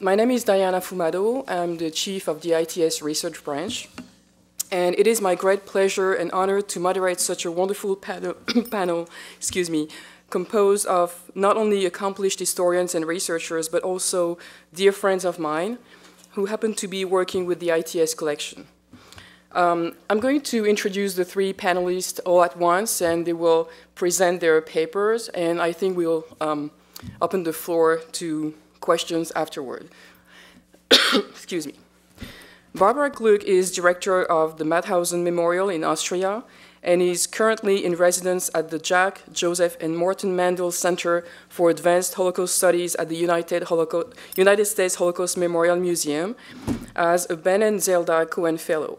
My name is Diane Afoumado. I'm the chief of the ITS research branch. And it is my great pleasure and honor to moderate such a wonderful panel, composed of not only accomplished historians and researchers, but also dear friends of mine who happen to be working with the ITS collection. I'm going to introduce the three panelists all at once, and they will present their papers, and I think we'll open the floor to questions afterward. Excuse me. Barbara Glück is director of the Mauthausen Memorial in Austria and is currently in residence at the Jack, Joseph, and Morton Mandel Center for Advanced Holocaust Studies at the United States Holocaust Memorial Museum as a Ben and Zelda Cohen Fellow.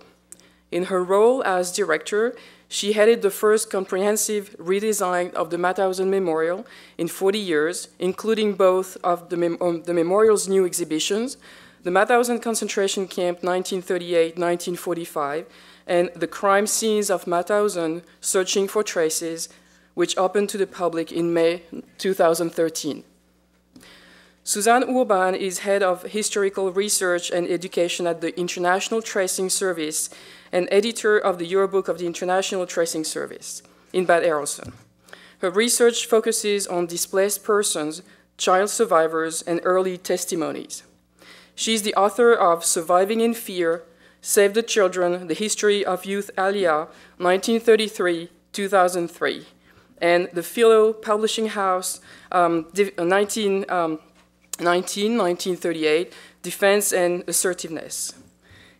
In her role as director, she headed the first comprehensive redesign of the Mauthausen Memorial in 40 years, including both of the memorial's new exhibitions, the Mauthausen Concentration Camp 1938-1945, and the crime scenes of Mauthausen, Searching for Traces, which opened to the public in May 2013. Susanne Urban is head of historical research and education at the International Tracing Service and editor of the Yearbook of the International Tracing Service in Bad Arolsen. Her research focuses on displaced persons, child survivors, and early testimonies. She is the author of Surviving in Fear, Save the Children, The History of Youth Aliyah, 1933-2003, and the Philo Publishing House, 1938, Defense and Assertiveness.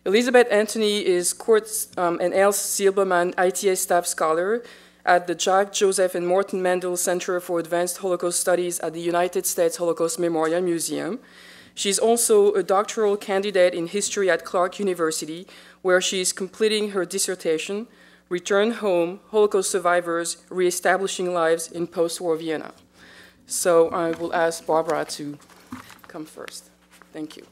Elizabeth Anthony is Kurt and Else Silberman ITS staff scholar at the Jack, Joseph, and Morton Mandel Center for Advanced Holocaust Studies at the United States Holocaust Memorial Museum. She's also a doctoral candidate in history at Clark University, where she is completing her dissertation, Return Home, Holocaust Survivors, Reestablishing Lives in Postwar Vienna. So I will ask Barbara to come first. Thank you.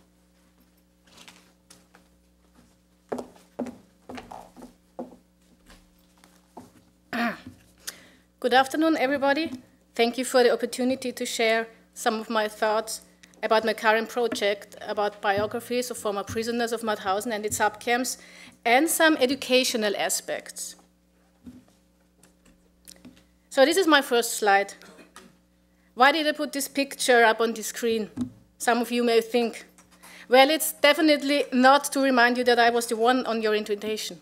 Good afternoon, everybody. Thank you for the opportunity to share some of my thoughts about my current project, about biographies of former prisoners of Mauthausen and its subcamps, and some educational aspects. So this is my first slide. Why did I put this picture up on the screen? Some of you may think, well, it's definitely not to remind you that I was the one on your invitation.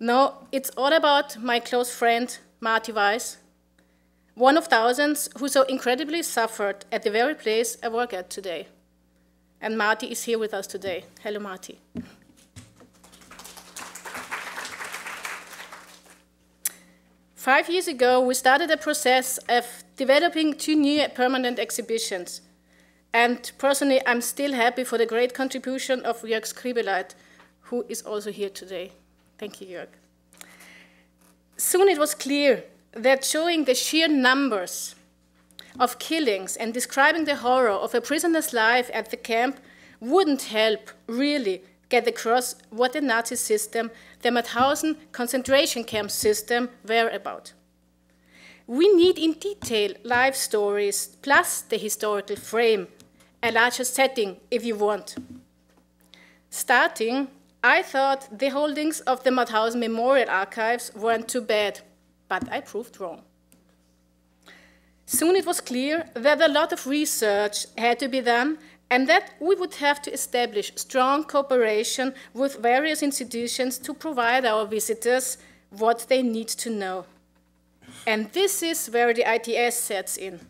No, it's all about my close friend, Marty Weiss, one of thousands who so incredibly suffered at the very place I work at today. And Marty is here with us today. Hello, Marty. 5 years ago, we started a process of developing 2 new permanent exhibitions. And personally, I'm still happy for the great contribution of Jörg Skribeleit, who is also here today. Thank you, Jörg. Soon it was clear that showing the sheer numbers of killings and describing the horror of a prisoner's life at the camp wouldn't help really get across what the Nazi system, the Mauthausen concentration camp system, were about. We need in detail life stories plus the historical frame, a larger setting if you want. Starting, I thought the holdings of the Mauthausen Memorial Archives weren't too bad, but I proved wrong. Soon it was clear that a lot of research had to be done and that we would have to establish strong cooperation with various institutions to provide our visitors what they need to know. And this is where the ITS sets in.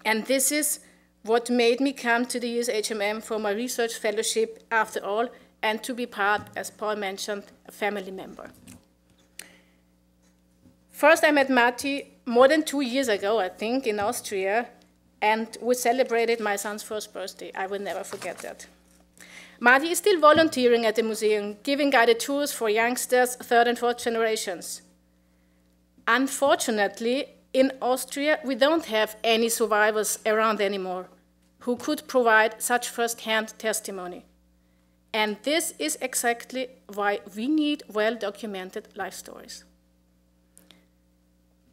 And this is what made me come to the USHMM for my research fellowship after all, and to be part, as Paul mentioned, a family member. First, I met Marty more than 2 years ago, I think, in Austria, and we celebrated my son's first birthday. I will never forget that. Marty is still volunteering at the museum, giving guided tours for youngsters, 3rd and 4th generations. Unfortunately, in Austria, we don't have any survivors around anymore who could provide such first-hand testimony. And this is exactly why we need well-documented life stories.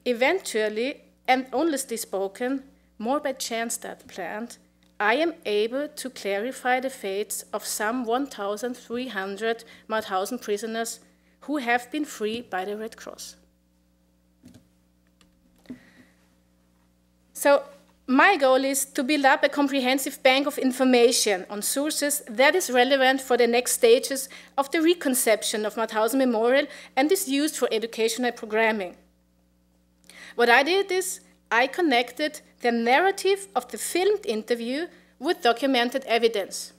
Eventually, and honestly spoken, more by chance than planned, I am able to clarify the fates of some 1,300 Mauthausen prisoners who have been freed by the Red Cross. So my goal is to build up a comprehensive bank of information on sources that is relevant for the next stages of the reconception of Mauthausen Memorial and is used for educational programming. What I did is I connected the narrative of the filmed interview with documented evidence.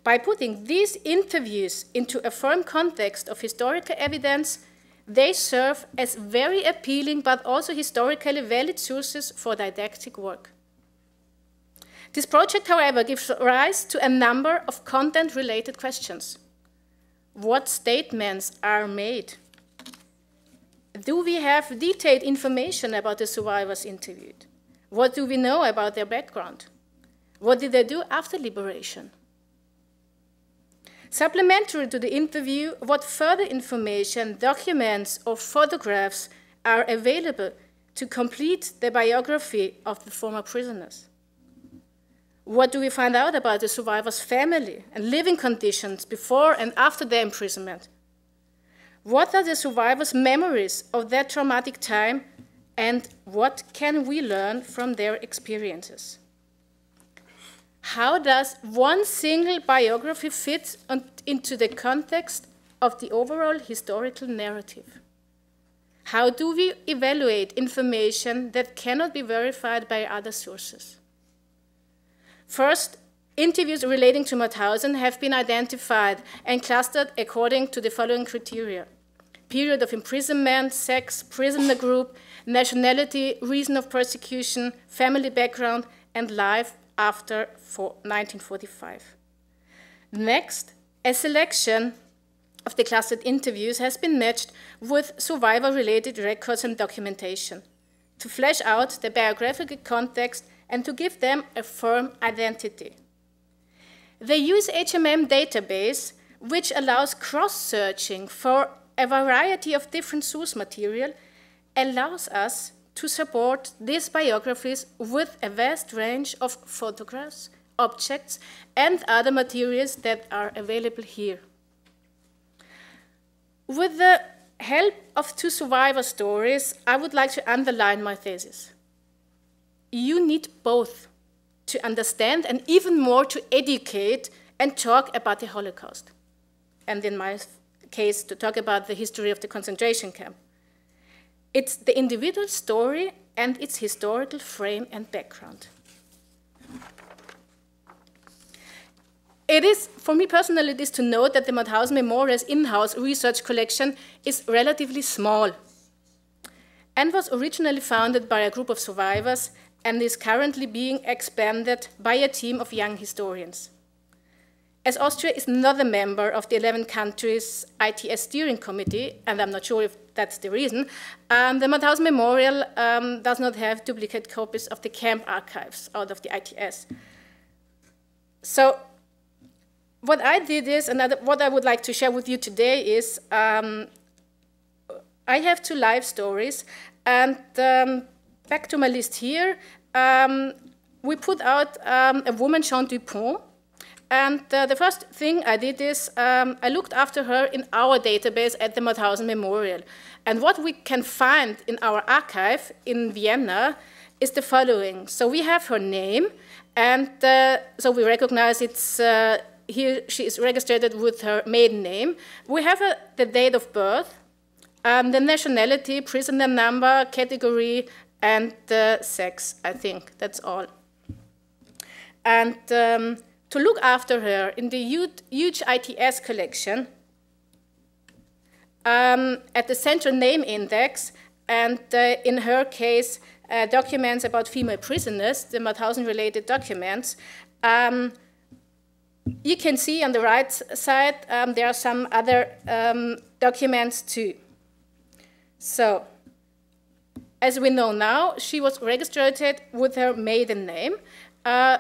By putting these interviews into a firm context of historical evidence, they serve as very appealing but also historically valid sources for didactic work. This project, however, gives rise to a number of content-related questions. What statements are made? Do we have detailed information about the survivors interviewed? What do we know about their background? What did they do after liberation? Supplementary to the interview, what further information, documents, or photographs are available to complete the biography of the former prisoners? What do we find out about the survivors' family and living conditions before and after their imprisonment? What are the survivors' memories of that traumatic time, and what can we learn from their experiences? How does one single biography fit into the context of the overall historical narrative? How do we evaluate information that cannot be verified by other sources? First, interviews relating to Mauthausen have been identified and clustered according to the following criteria: period of imprisonment, sex, prisoner group, nationality, reason of persecution, family background, and life after 1945. Next, a selection of the clustered interviews has been matched with survivor-related records and documentation to flesh out the biographical context and to give them a firm identity. They use HMM database, which allows cross-searching for a variety of different source material, allows us to support these biographies with a vast range of photographs, objects, and other materials that are available here. With the help of two survivor stories, I would like to underline my thesis. You need both to understand and even more to educate and talk about the Holocaust, and in my case, to talk about the history of the concentration camp. It's the individual story and its historical frame and background. It is, for me personally, it is to note that the Mauthausen Memorial's in-house research collection is relatively small and was originally founded by a group of survivors and is currently being expanded by a team of young historians. As Austria is not a member of the 11 countries ITS steering committee, and I'm not sure if that's the reason, the Mauthausen Memorial does not have duplicate copies of the camp archives out of the ITS. So what I did is, and what I would like to share with you today is, I have two live stories, and back to my list here, we put out a woman, Jean Dupont. And the first thing I did is I looked after her in our database at the Mauthausen Memorial. And what we can find in our archive in Vienna is the following. So we have her name, and so we recognize it's here she is registered with her maiden name. We have the date of birth, the nationality, prisoner number, category, and sex, I think. That's all. And to look after her in the huge ITS collection, at the Central Name Index, and in her case, documents about female prisoners, the Mauthausen-related documents, you can see on the right side, there are some other documents too. So, as we know now, she was registered with her maiden name.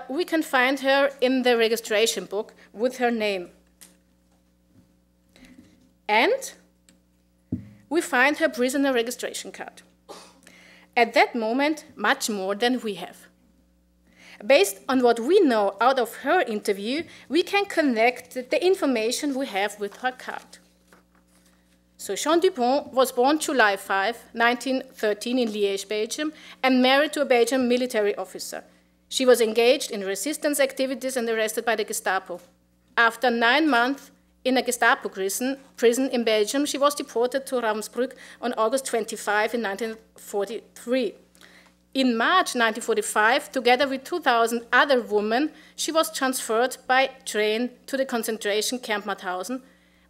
We can find her in the registration book with her name. And we find her prisoner registration card. At that moment, much more than we have. Based on what we know out of her interview, we can connect the information we have with her card. So Jean Dupont was born July 5, 1913 in Liège, Belgium, and married to a Belgian military officer. She was engaged in resistance activities and arrested by the Gestapo. After 9 months in a Gestapo prison in Belgium, she was deported to Ravensbrück on August 25 in 1943. In March 1945, together with 2,000 other women, she was transferred by train to the concentration camp Mauthausen,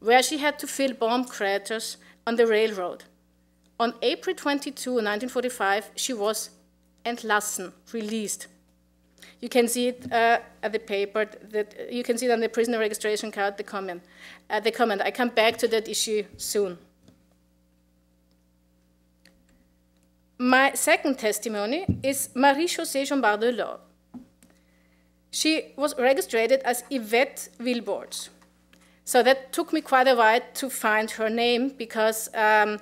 where she had to fill bomb craters on the railroad. On April 22, 1945, she was entlassen, released. You can see it at the paper, that you can see it on the prisoner registration card, the comment. I come back to that issue soon. My second testimony is Marie-Josée Jombard-Delors. She was registered as Yvette Wilbords. So that took me quite a while to find her name because at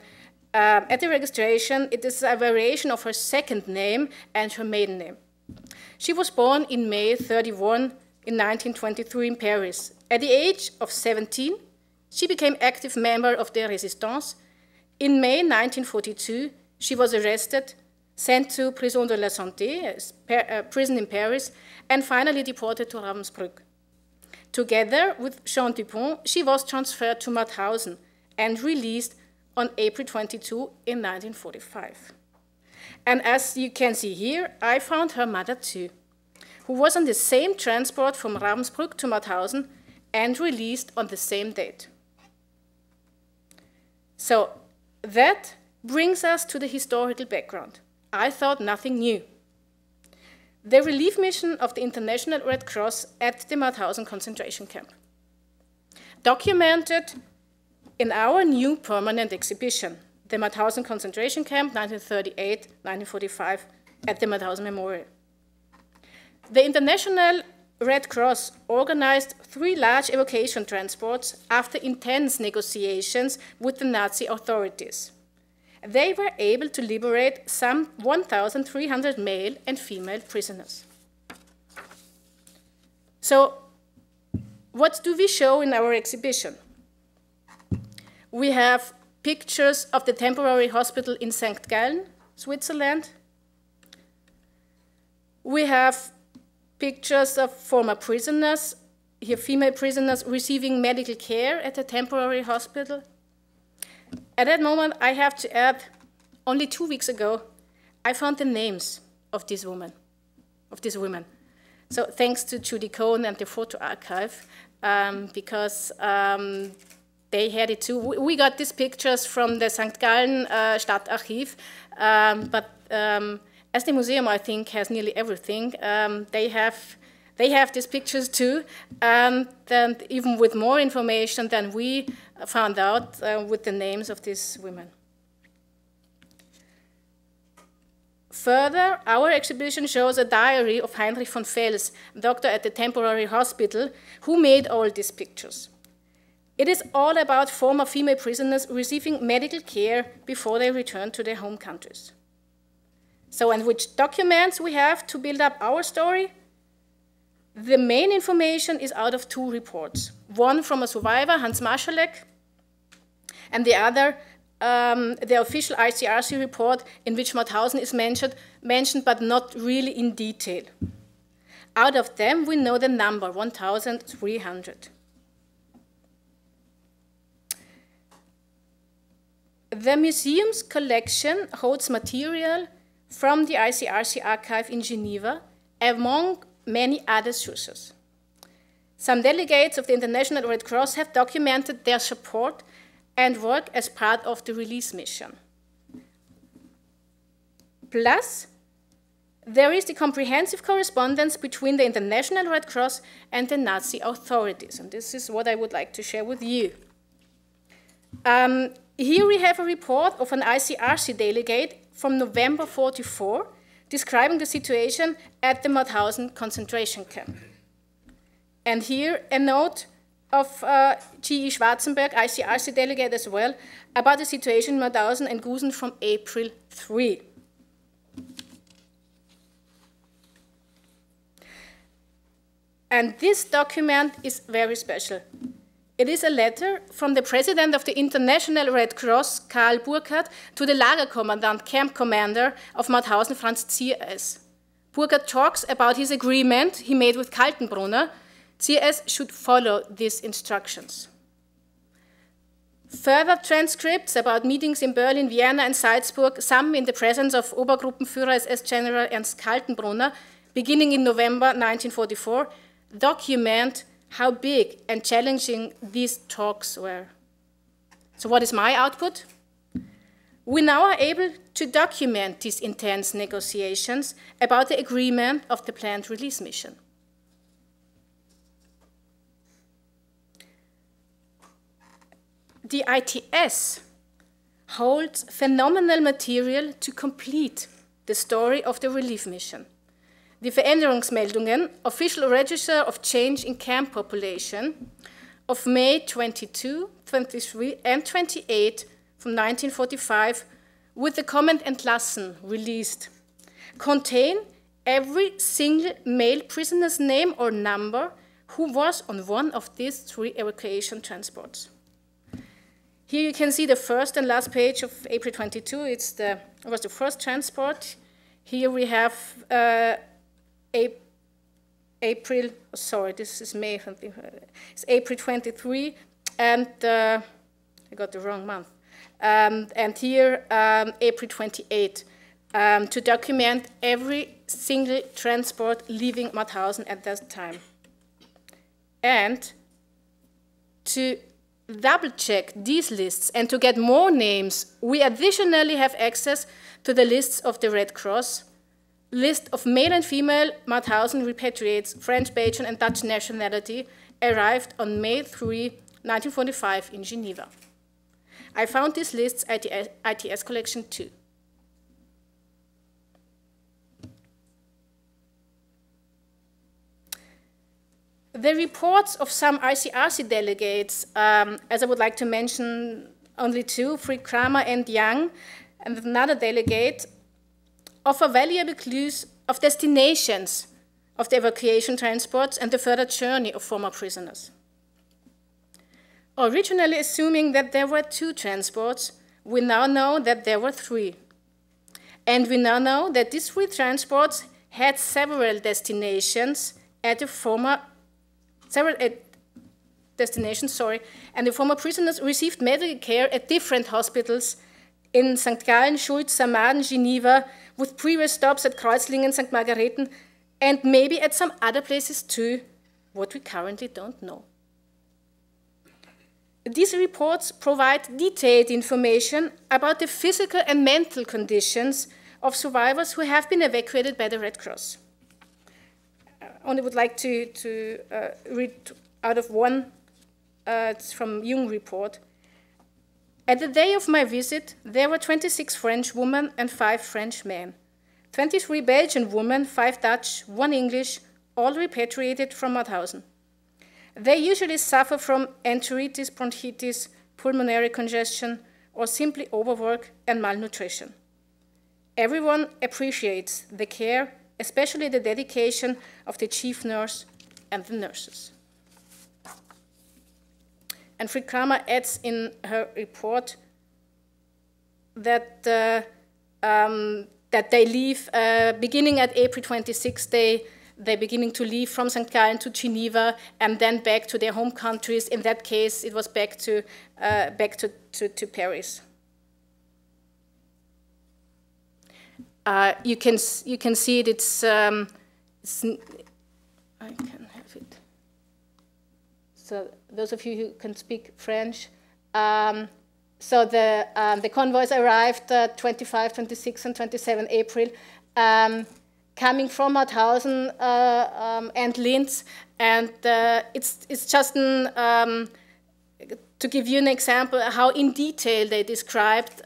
the registration, it is a variation of her second name and her maiden name. She was born in May 31 in 1923 in Paris. At the age of 17, she became active member of the Résistance. In May 1942, she was arrested, sent to Prison de la Santé, a prison in Paris, and finally deported to Ravensbrück. Together with Jean Dupont, she was transferred to Mauthausen and released on April 22 in 1945. And as you can see here, I found her mother too, who was on the same transport from Ravensbrück to Mauthausen and released on the same date. So that brings us to the historical background. I thought nothing new. The relief mission of the International Red Cross at the Mauthausen concentration camp. Documented in our new permanent exhibition, the Mauthausen concentration camp, 1938-1945, at the Mauthausen Memorial. The International Red Cross organized 3 large evacuation transports after intense negotiations with the Nazi authorities. They were able to liberate some 1,300 male and female prisoners. So, what do we show in our exhibition? We have pictures of the temporary hospital in St. Gallen, Switzerland. We have pictures of former prisoners, here female prisoners receiving medical care at a temporary hospital. At that moment, I have to add, only 2 weeks ago, I found the names of these women. So thanks to Judy Cohn and the photo archive, because they had it too. We got these pictures from the St. Gallen Stadtarchiv, but as the museum, I think, has nearly everything, they have these pictures too, and even with more information than we found out with the names of these women. Further, our exhibition shows a diary of Heinrich von Fels, doctor at the temporary hospital, who made all these pictures. It is all about former female prisoners receiving medical care before they return to their home countries. So, and which documents we have to build up our story? The main information is out of 2 reports. One from a survivor, Hans Marschalek, and the other, the official ICRC report in which Mauthausen is mentioned, but not really in detail. Out of them, we know the number, 1,300. The museum's collection holds material from the ICRC archive in Geneva, among many other sources. Some delegates of the International Red Cross have documented their support and work as part of the release mission. Plus, there is the comprehensive correspondence between the International Red Cross and the Nazi authorities, and this is what I would like to share with you. Here we have a report of an ICRC delegate from November 1944, describing the situation at the Mauthausen concentration camp. And here a note of G.E. Schwarzenberg, ICRC delegate as well, about the situation in Mauthausen and Gusen from April 3. And this document is very special. It is a letter from the president of the International Red Cross, Karl Burkhardt, to the Lagerkommandant, camp commander of Mauthausen, Franz C.S. Burkhardt talks about his agreement he made with Kaltenbrunner. C.S. should follow these instructions. Further transcripts about meetings in Berlin, Vienna, and Salzburg, some in the presence of Obergruppenführer SS General Ernst Kaltenbrunner, beginning in November 1944, document how big and challenging these talks were. So what is my output? We now are able to document these intense negotiations about the agreement of the planned release mission. The ITS holds phenomenal material to complete the story of the relief mission. Die Veränderungsmeldungen, Official Register of Change in Camp Population, of May 22, 23, and 28 from 1945, with the comment Entlassen released, contain every single male prisoner's name or number who was on one of these 3 evacuation transports. Here you can see the first and last page of April 22. It was the first transport. Here we have April, sorry, this is May, it's April 23, and I got the wrong month. And here, April 28, to document every single transport leaving Mauthausen at that time. And to double-check these lists and to get more names, we additionally have access to the lists of the Red Cross, list of male and female Mauthausen repatriates, French, Belgian, and Dutch nationality, arrived on May 3, 1945 in Geneva. I found these lists at the ITS collection too. The reports of some RCRC delegates, as I would like to mention only 2, Fried Kramer and Young, and another delegate, offer valuable clues of destinations of the evacuation transports and the further journey of former prisoners. Originally assuming that there were 2 transports, we now know that there were 3. And we now know that these 3 transports had several destinations at the former and the former prisoners received medical care at different hospitals in St. Gallen, Schulz, Samaden, Geneva, with previous stops at Kreuzlingen, St. Margareten, and maybe at some other places too, what we currently don't know. These reports provide detailed information about the physical and mental conditions of survivors who have been evacuated by the Red Cross. I only would like to read out of one, it's from Jung report. At the day of my visit, there were 26 French women and 5 French men, 23 Belgian women, 5 Dutch, 1 English, all repatriated from Mauthausen. They usually suffer from enteritis, bronchitis, pulmonary congestion, or simply overwork and malnutrition. Everyone appreciates the care, especially the dedication of the chief nurse and the nurses. And Fried Kramer adds in her report that, that they leave, beginning at April 26, they're beginning to leave from St. Gallen to Geneva and then back to their home countries. In that case, it was back to Paris. You can see it. I can have it. So those of you who can speak French, so the convoys arrived 25, 26, and 27 April, coming from Mauthausen and Linz, and it's just to give you an example how in detail they described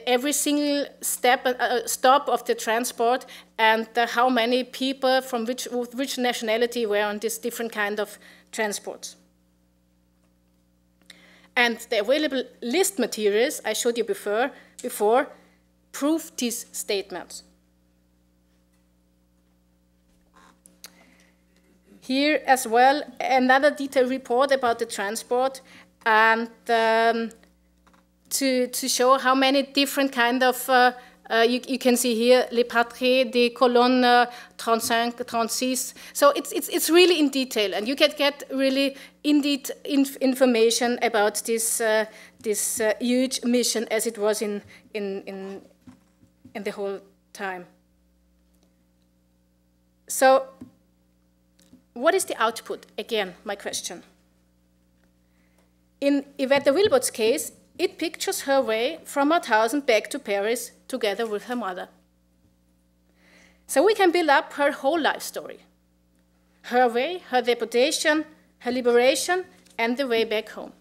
every single stop of the transport and how many people from which nationality were on this different kind of transports. And the available list materials I showed you before prove these statements. Here as well, another detailed report about the transport, and to show how many different kind of, you can see here, les patries des colonnes 35, 36. So it's really in detail, and you can get really in-depth information about this, this huge mission as it was in the whole time. So, what is the output? Again, my question. In Yvette de Wilbot's case, it pictures her way from Mauthausen back to Paris together with her mother. So we can build up her whole life story. Her way, her deportation, her liberation, and the way back home.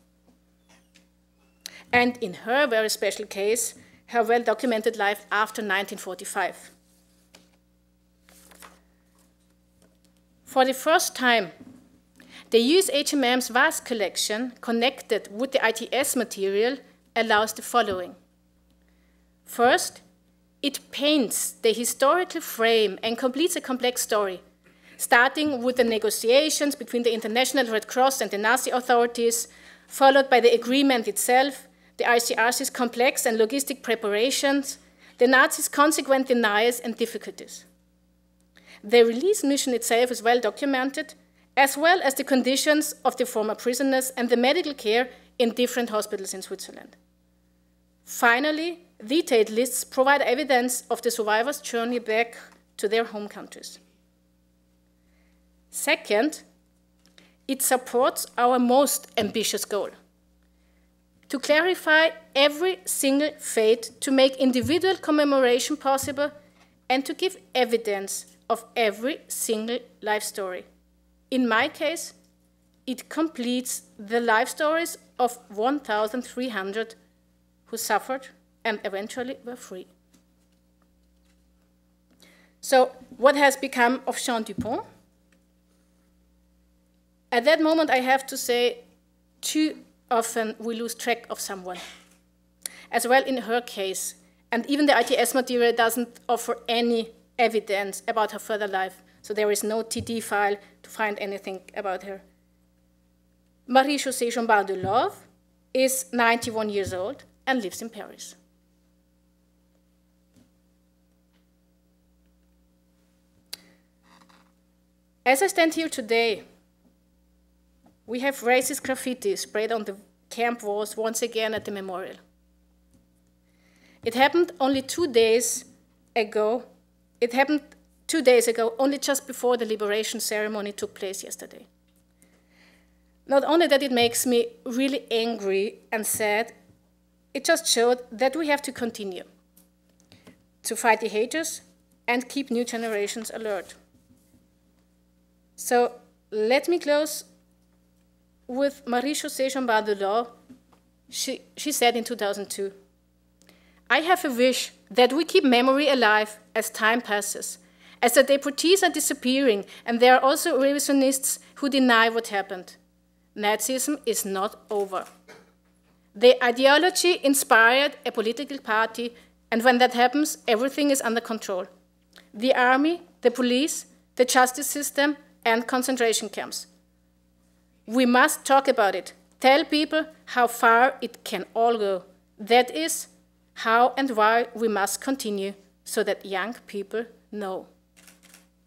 And in her very special case, her well-documented life after 1945. For the first time, the US HMM's vast collection connected with the ITS material allows the following. First, it paints the historical frame and completes a complex story, starting with the negotiations between the International Red Cross and the Nazi authorities, followed by the agreement itself, the ICRC's complex and logistic preparations, the Nazis' consequent denials and difficulties. The release mission itself is well documented, as well as the conditions of the former prisoners and the medical care in different hospitals in Switzerland. Finally, detailed lists provide evidence of the survivors' journey back to their home countries. Second, it supports our most ambitious goal: to clarify every single fate, to make individual commemoration possible, and to give evidence of every single life story. In my case, it completes the life stories of 1,300 who suffered and eventually were free. So, what has become of Jean Dupont? At that moment, I have to say, too often we lose track of someone. As well in her case, and even the ITS material doesn't offer any evidence about her further life, so there is no TD file to find anything about her. Marie-Josée Jombard-Delove is 91 years old and lives in Paris. As I stand here today, we have racist graffiti sprayed on the camp walls once again at the memorial. It happened only 2 days ago. It happened 2 days ago, only just before the liberation ceremony took place yesterday. Not only that it makes me really angry and sad, it just showed that we have to continue to fight the haters and keep new generations alert. So let me close with Marie-Josée Jombard-Delove. She said in 2002, "I have a wish that we keep memory alive as time passes, as the deportees are disappearing, and there are also revisionists who deny what happened. Nazism is not over. The ideology inspired a political party, and when that happens, everything is under control. The army, the police, the justice system, and concentration camps. We must talk about it, tell people how far it can all go. That is how and why we must continue, so that young people know."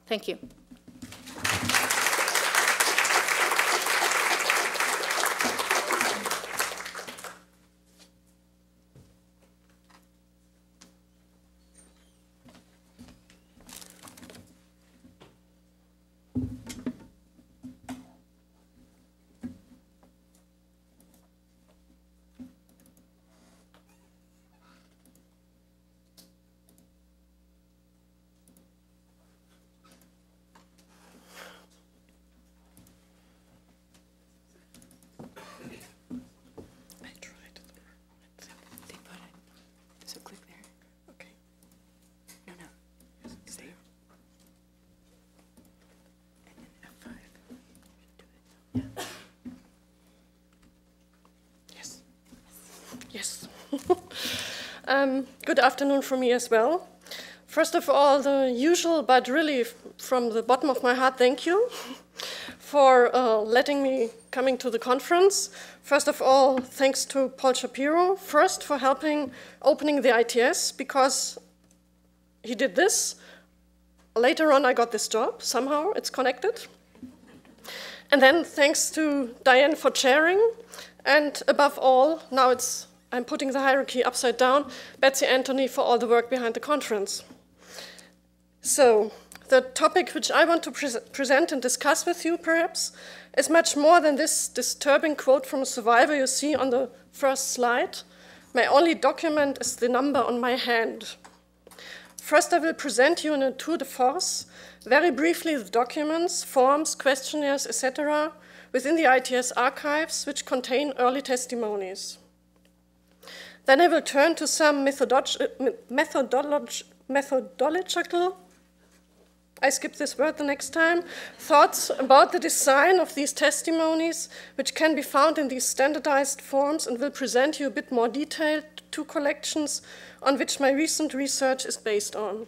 Thank you. Yes. Good afternoon from me as well. First of all, the usual, but really from the bottom of my heart, thank you for letting me coming to the conference. First of all, thanks to Paul Shapiro, first for helping opening the ITS, because he did this. Later on, I got this job. Somehow, it's connected. And then thanks to Diane for chairing. And above all, now I'm putting the hierarchy upside down, Betsy Anthony for all the work behind the conference. So, the topic which I want to present and discuss with you, perhaps, is much more than this disturbing quote from a survivor you see on the first slide. My only document is the number on my hand. First, I will present you in a tour de force, very briefly, the documents, forms, questionnaires, etc., within the ITS archives, which contain early testimonies. Then I will turn to some methodological, I skip this word the next time, thoughts about the design of these testimonies, which can be found in these standardized forms, and will present you a bit more detailed two collections on which my recent research is based on.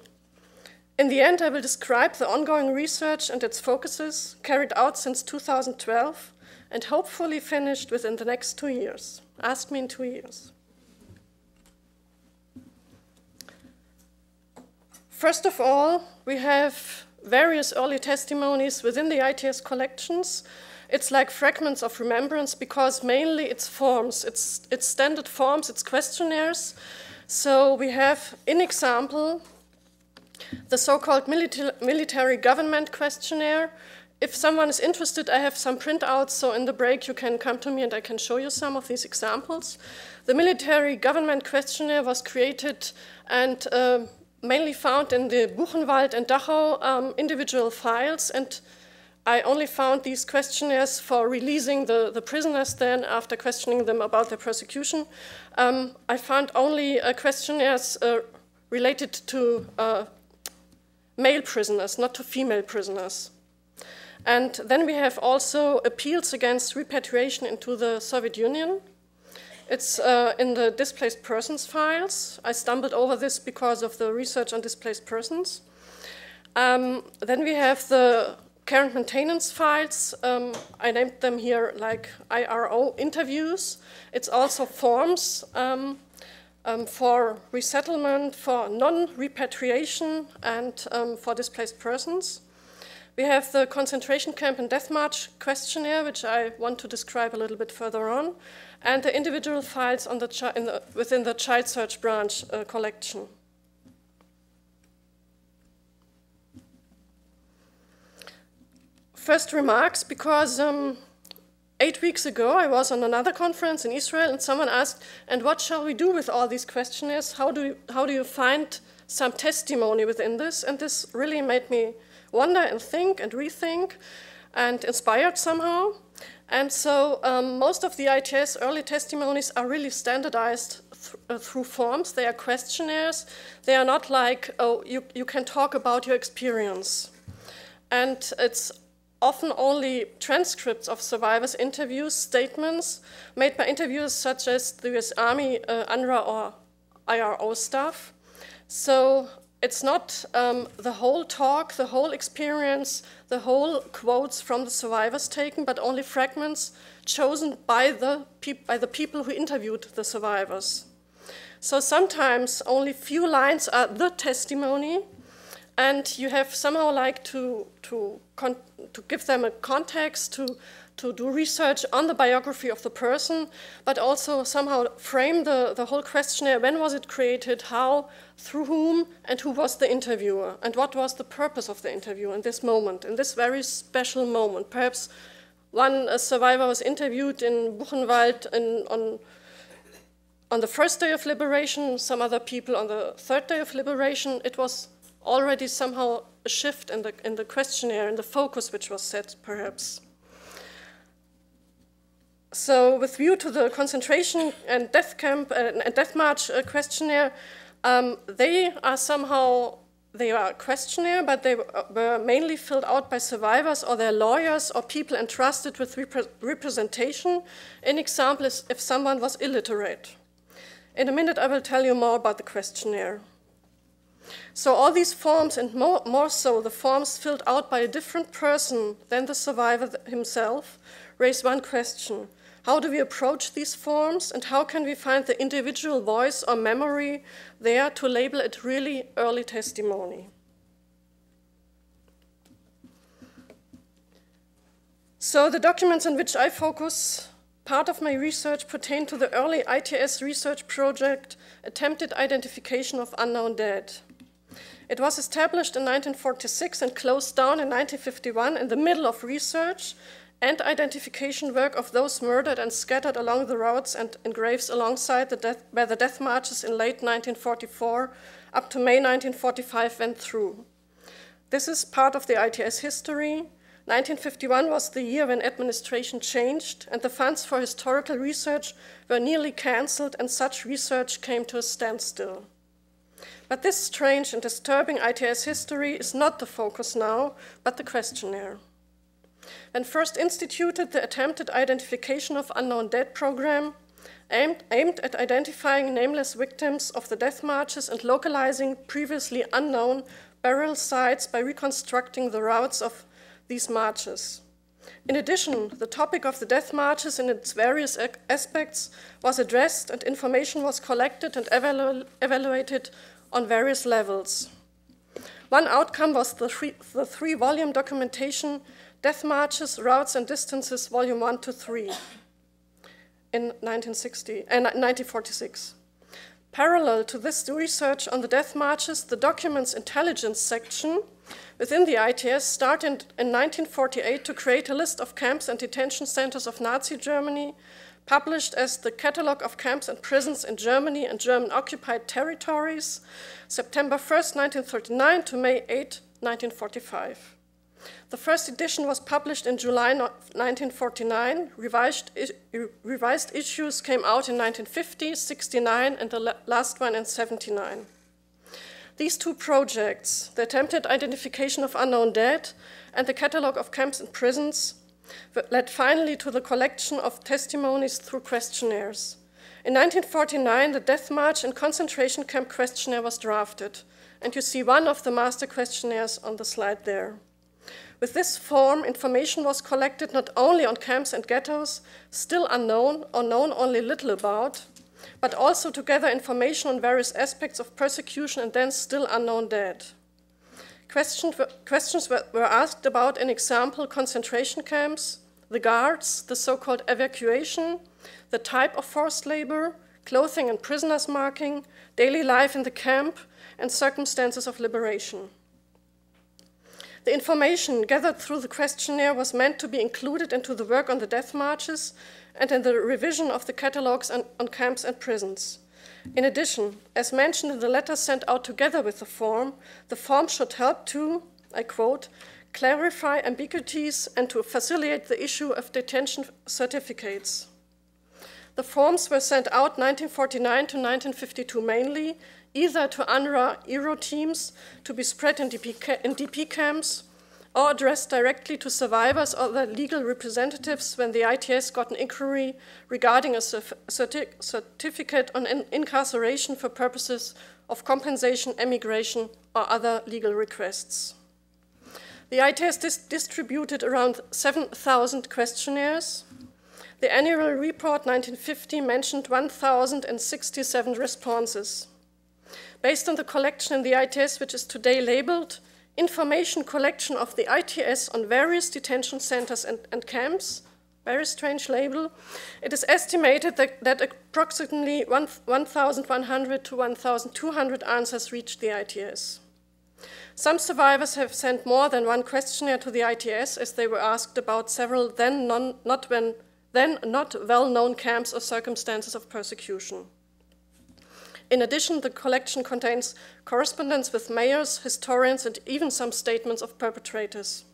In the end, I will describe the ongoing research and its focuses carried out since 2012 and hopefully finished within the next 2 years. Ask me in 2 years. First of all, we have various early testimonies within the ITS collections. It's like fragments of remembrance because mainly it's forms, it's standard forms, it's questionnaires. So we have, in example, the so-called military government questionnaire. If someone is interested, I have some printouts, so in the break you can come to me and I can show you some of these examples. The military government questionnaire was created and mainly found in the Buchenwald and Dachau individual files, and I only found these questionnaires for releasing the prisoners then after questioning them about their persecution. I found only questionnaires related to male prisoners, not to female prisoners. And then we have also appeals against repatriation into the Soviet Union. It's in the displaced persons files. I stumbled over this because of the research on displaced persons. Then we have the current maintenance files. I named them here like IRO interviews. It's also forms for resettlement, for non-repatriation, and for displaced persons. We have the concentration camp and death march questionnaire, which I want to describe a little bit further on, and the individual files on within the child search branch collection. First remarks, because 8 weeks ago I was on another conference in Israel and someone asked, and what shall we do with all these questionnaires? How do you find some testimony within this? And this really made me wonder and think and rethink and inspired somehow. And so most of the ITS early testimonies are really standardized through forms. They are questionnaires. They are not like, oh, you can talk about your experience. And it's often only transcripts of survivors' interviews, statements made by interviewers such as the US Army, UNRWA, or IRO staff. So it's not the whole talk, the whole experience, the whole quotes from the survivors taken, but only fragments chosen by the people who interviewed the survivors. So sometimes only few lines are the testimony, and you have somehow like to give them a context, to do research on the biography of the person, but also somehow frame the whole questionnaire. When was it created, how, through whom, and who was the interviewer, and what was the purpose of the interview in this moment, in this very special moment. Perhaps one survivor was interviewed in Buchenwald on the first day of liberation, some other people on the third day of liberation. It was already somehow a shift in the questionnaire, in the focus which was set, perhaps. So with view to the concentration and death camp and death march questionnaire, they are a questionnaire, but they were mainly filled out by survivors or their lawyers or people entrusted with representation. An example is if someone was illiterate. In a minute, I will tell you more about the questionnaire. So all these forms, and more so the forms filled out by a different person than the survivor himself, raise one question. How do we approach these forms, and how can we find the individual voice or memory there to label it really early testimony? So the documents on which I focus, part of my research pertain to the early ITS research project, Attempted Identification of Unknown Dead. It was established in 1946 and closed down in 1951 in the middle of research and identification work of those murdered and scattered along the roads and in graves alongside where the death marches in late 1944 up to May 1945 went through. This is part of the ITS history. 1951 was the year when administration changed and the funds for historical research were nearly cancelled and such research came to a standstill. But this strange and disturbing ITS history is not the focus now, but the questionnaire. When first instituted, the Attempted Identification of Unknown Dead program aimed at identifying nameless victims of the death marches and localizing previously unknown burial sites by reconstructing the routes of these marches. In addition, the topic of the death marches in its various aspects was addressed and information was collected and evaluated on various levels. One outcome was the three-volume documentation, Death Marches, Routes and Distances, Volume 1 to 3 in 1946. Parallel to this research on the death marches, the document's intelligence section within the ITS started in 1948 to create a list of camps and detention centers of Nazi Germany, published as the Catalogue of Camps and Prisons in Germany and German-occupied territories, September 1st, 1939 to May 8, 1945. The first edition was published in July 1949. Revised issues came out in 1950, 69, and the last one in 79. These two projects, the Attempted Identification of Unknown Dead and the Catalogue of Camps and Prisons, led finally to the collection of testimonies through questionnaires. In 1949, the Death March and Concentration Camp Questionnaire was drafted, and you see one of the master questionnaires on the slide there. With this form, information was collected not only on camps and ghettos, still unknown or known only little about, but also to gather information on various aspects of persecution and then still unknown dead. Questions were asked about, in example, concentration camps, the guards, the so-called evacuation, the type of forced labor, clothing and prisoners' marking, daily life in the camp, and circumstances of liberation. The information gathered through the questionnaire was meant to be included into the work on the death marches and in the revision of the catalogues on camps and prisons. In addition, as mentioned in the letter sent out together with the form should help to, I quote, clarify ambiguities and to facilitate the issue of detention certificates. The forms were sent out 1949 to 1952 mainly, either to UNRWA ERO teams to be spread in DP camps, or addressed directly to survivors or their legal representatives when the ITS got an inquiry regarding a certificate on incarceration for purposes of compensation, emigration, or other legal requests. The ITS distributed around 7,000 questionnaires. The annual report 1950 mentioned 1,067 responses. Based on the collection in the ITS, which is today labeled Information Collection of the ITS on Various Detention Centers and Camps, very strange label, it is estimated that approximately 1,100 to 1,200 answers reached the ITS. Some survivors have sent more than one questionnaire to the ITS as they were asked about several then not well-known camps or circumstances of persecution. In addition, the collection contains correspondence with mayors, historians, and even some statements of perpetrators.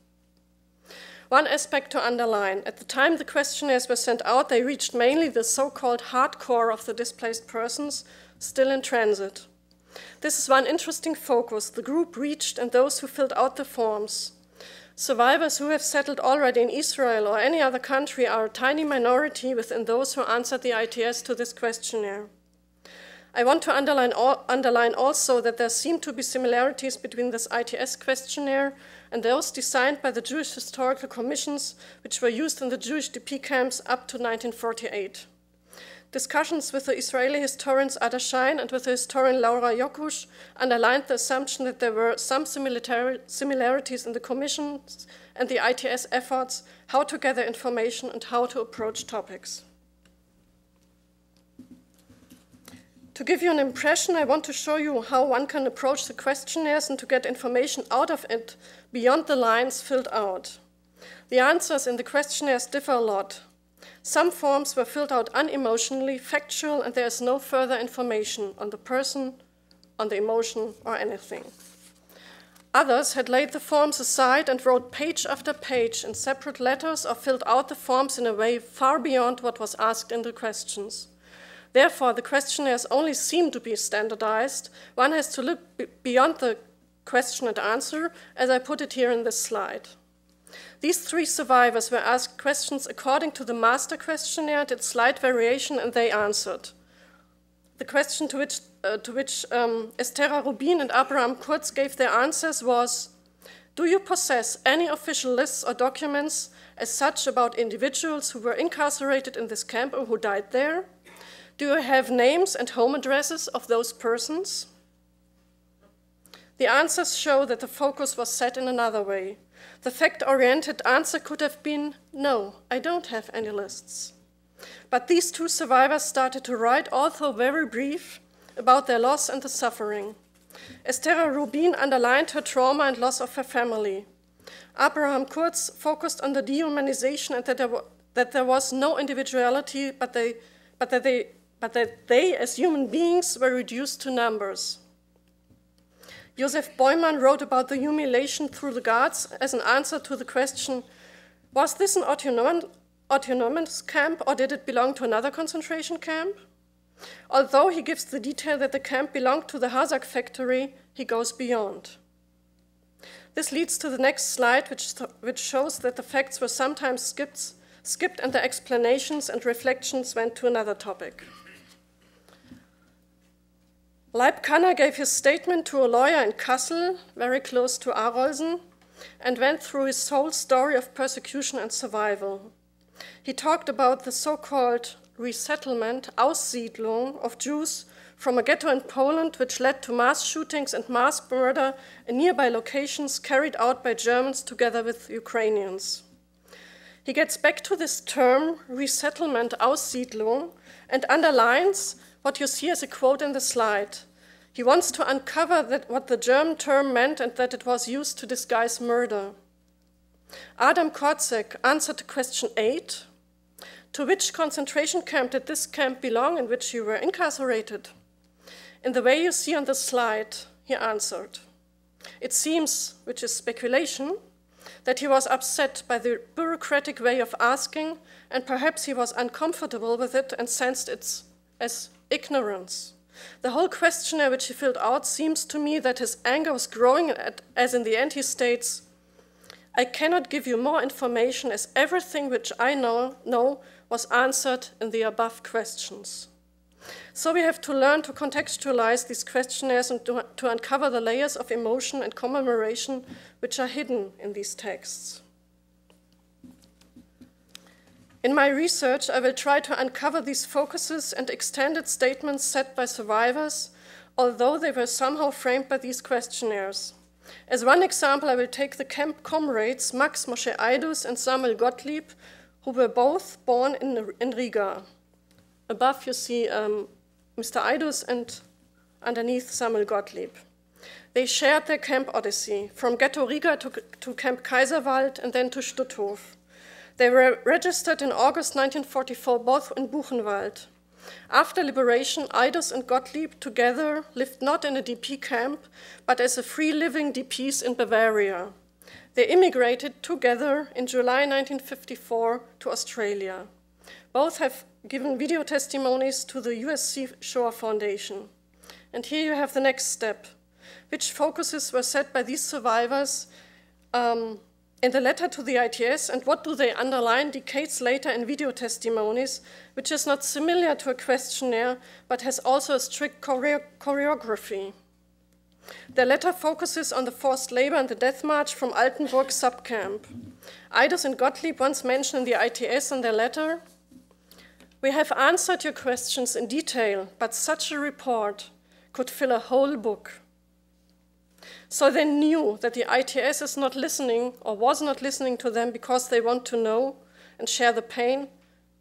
One aspect to underline, at the time the questionnaires were sent out, they reached mainly the so-called hardcore of the displaced persons still in transit. This is one interesting focus, the group reached and those who filled out the forms. Survivors who have settled already in Israel or any other country are a tiny minority within those who answered the ITS to this questionnaire. I want to underline also that there seem to be similarities between this ITS questionnaire and those designed by the Jewish Historical Commissions, which were used in the Jewish DP camps up to 1948. Discussions with the Israeli historians Ada Schein and with the historian Laura Jokusch underlined the assumption that there were some similarities in the commissions and the ITS efforts, how to gather information and how to approach topics. To give you an impression, I want to show you how one can approach the questionnaires and to get information out of it beyond the lines filled out. The answers in the questionnaires differ a lot. Some forms were filled out unemotionally, factual, and there is no further information on the person, on the emotion, or anything. Others had laid the forms aside and wrote page after page in separate letters or filled out the forms in a way far beyond what was asked in the questions. Therefore, the questionnaires only seem to be standardized. One has to look beyond the question and answer, as I put it here in this slide. These 3 survivors were asked questions according to the master questionnaire and its slight variation, and they answered. The question to which Estera Rubin and Abraham Kurz gave their answers was, do you possess any official lists or documents as such about individuals who were incarcerated in this camp or who died there? Do you have names and home addresses of those persons? The answers show that the focus was set in another way. The fact-oriented answer could have been, no, I don't have any lists. But these 2 survivors started to write, although very brief, about their loss and the suffering. Estera Rubin underlined her trauma and loss of her family. Abraham Kurz focused on the dehumanization and that there was no individuality, but that they, as human beings, were reduced to numbers. Josef Beumann wrote about the humiliation through the guards as an answer to the question, was this an autonomous camp or did it belong to another concentration camp? Although he gives the detail that the camp belonged to the Hazak factory, he goes beyond. This leads to the next slide, which shows that the facts were sometimes skipped and the explanations and reflections went to another topic. Leib Kanner gave his statement to a lawyer in Kassel, very close to Arolsen, and went through his whole story of persecution and survival. He talked about the so-called resettlement, Aussiedlung, of Jews from a ghetto in Poland, which led to mass shootings and mass murder in nearby locations carried out by Germans together with Ukrainians. He gets back to this term, resettlement, Aussiedlung, and underlines what you see as a quote in the slide. He wants to uncover what the German term meant and that it was used to disguise murder. Adam Korczek answered to question 8. To which concentration camp did this camp belong in which you were incarcerated? In the way you see on the slide, he answered. It seems, which is speculation, that he was upset by the bureaucratic way of asking, and perhaps he was uncomfortable with it and sensed it as ignorance. The whole questionnaire which he filled out seems to me that his anger was growing, as in the end he states, I cannot give you more information as everything which I know was answered in the above questions. So we have to learn to contextualize these questionnaires and to uncover the layers of emotion and commemoration which are hidden in these texts. In my research, I will try to uncover these focuses and extended statements set by survivors, although they were somehow framed by these questionnaires. As one example, I will take the camp comrades Max Moshe Aidus and Samuel Gottlieb, who were both born in Riga. Above you see Mr. Aidus and underneath Samuel Gottlieb. They shared their camp odyssey, from Ghetto Riga to Camp Kaiserwald and then to Stutthof. They were registered in August 1944, both in Buchenwald. After liberation, Aidus and Gottlieb together lived not in a DP camp, but as a free-living DPs in Bavaria. They immigrated together in July 1954 to Australia. Both have given video testimonies to the USC Shoah Foundation. And here you have the next step. Which focuses were set by these survivors in the letter to the ITS, and what do they underline decades later in video testimonies, which is not similar to a questionnaire, but has also a strict choreography. Their letter focuses on the forced labor and the death march from Altenburg subcamp. Eiders and Gottlieb once mentioned in the ITS in their letter, "We have answered your questions in detail, but such a report could fill a whole book." So they knew that the ITS is not listening or was not listening to them because they want to know and share the pain,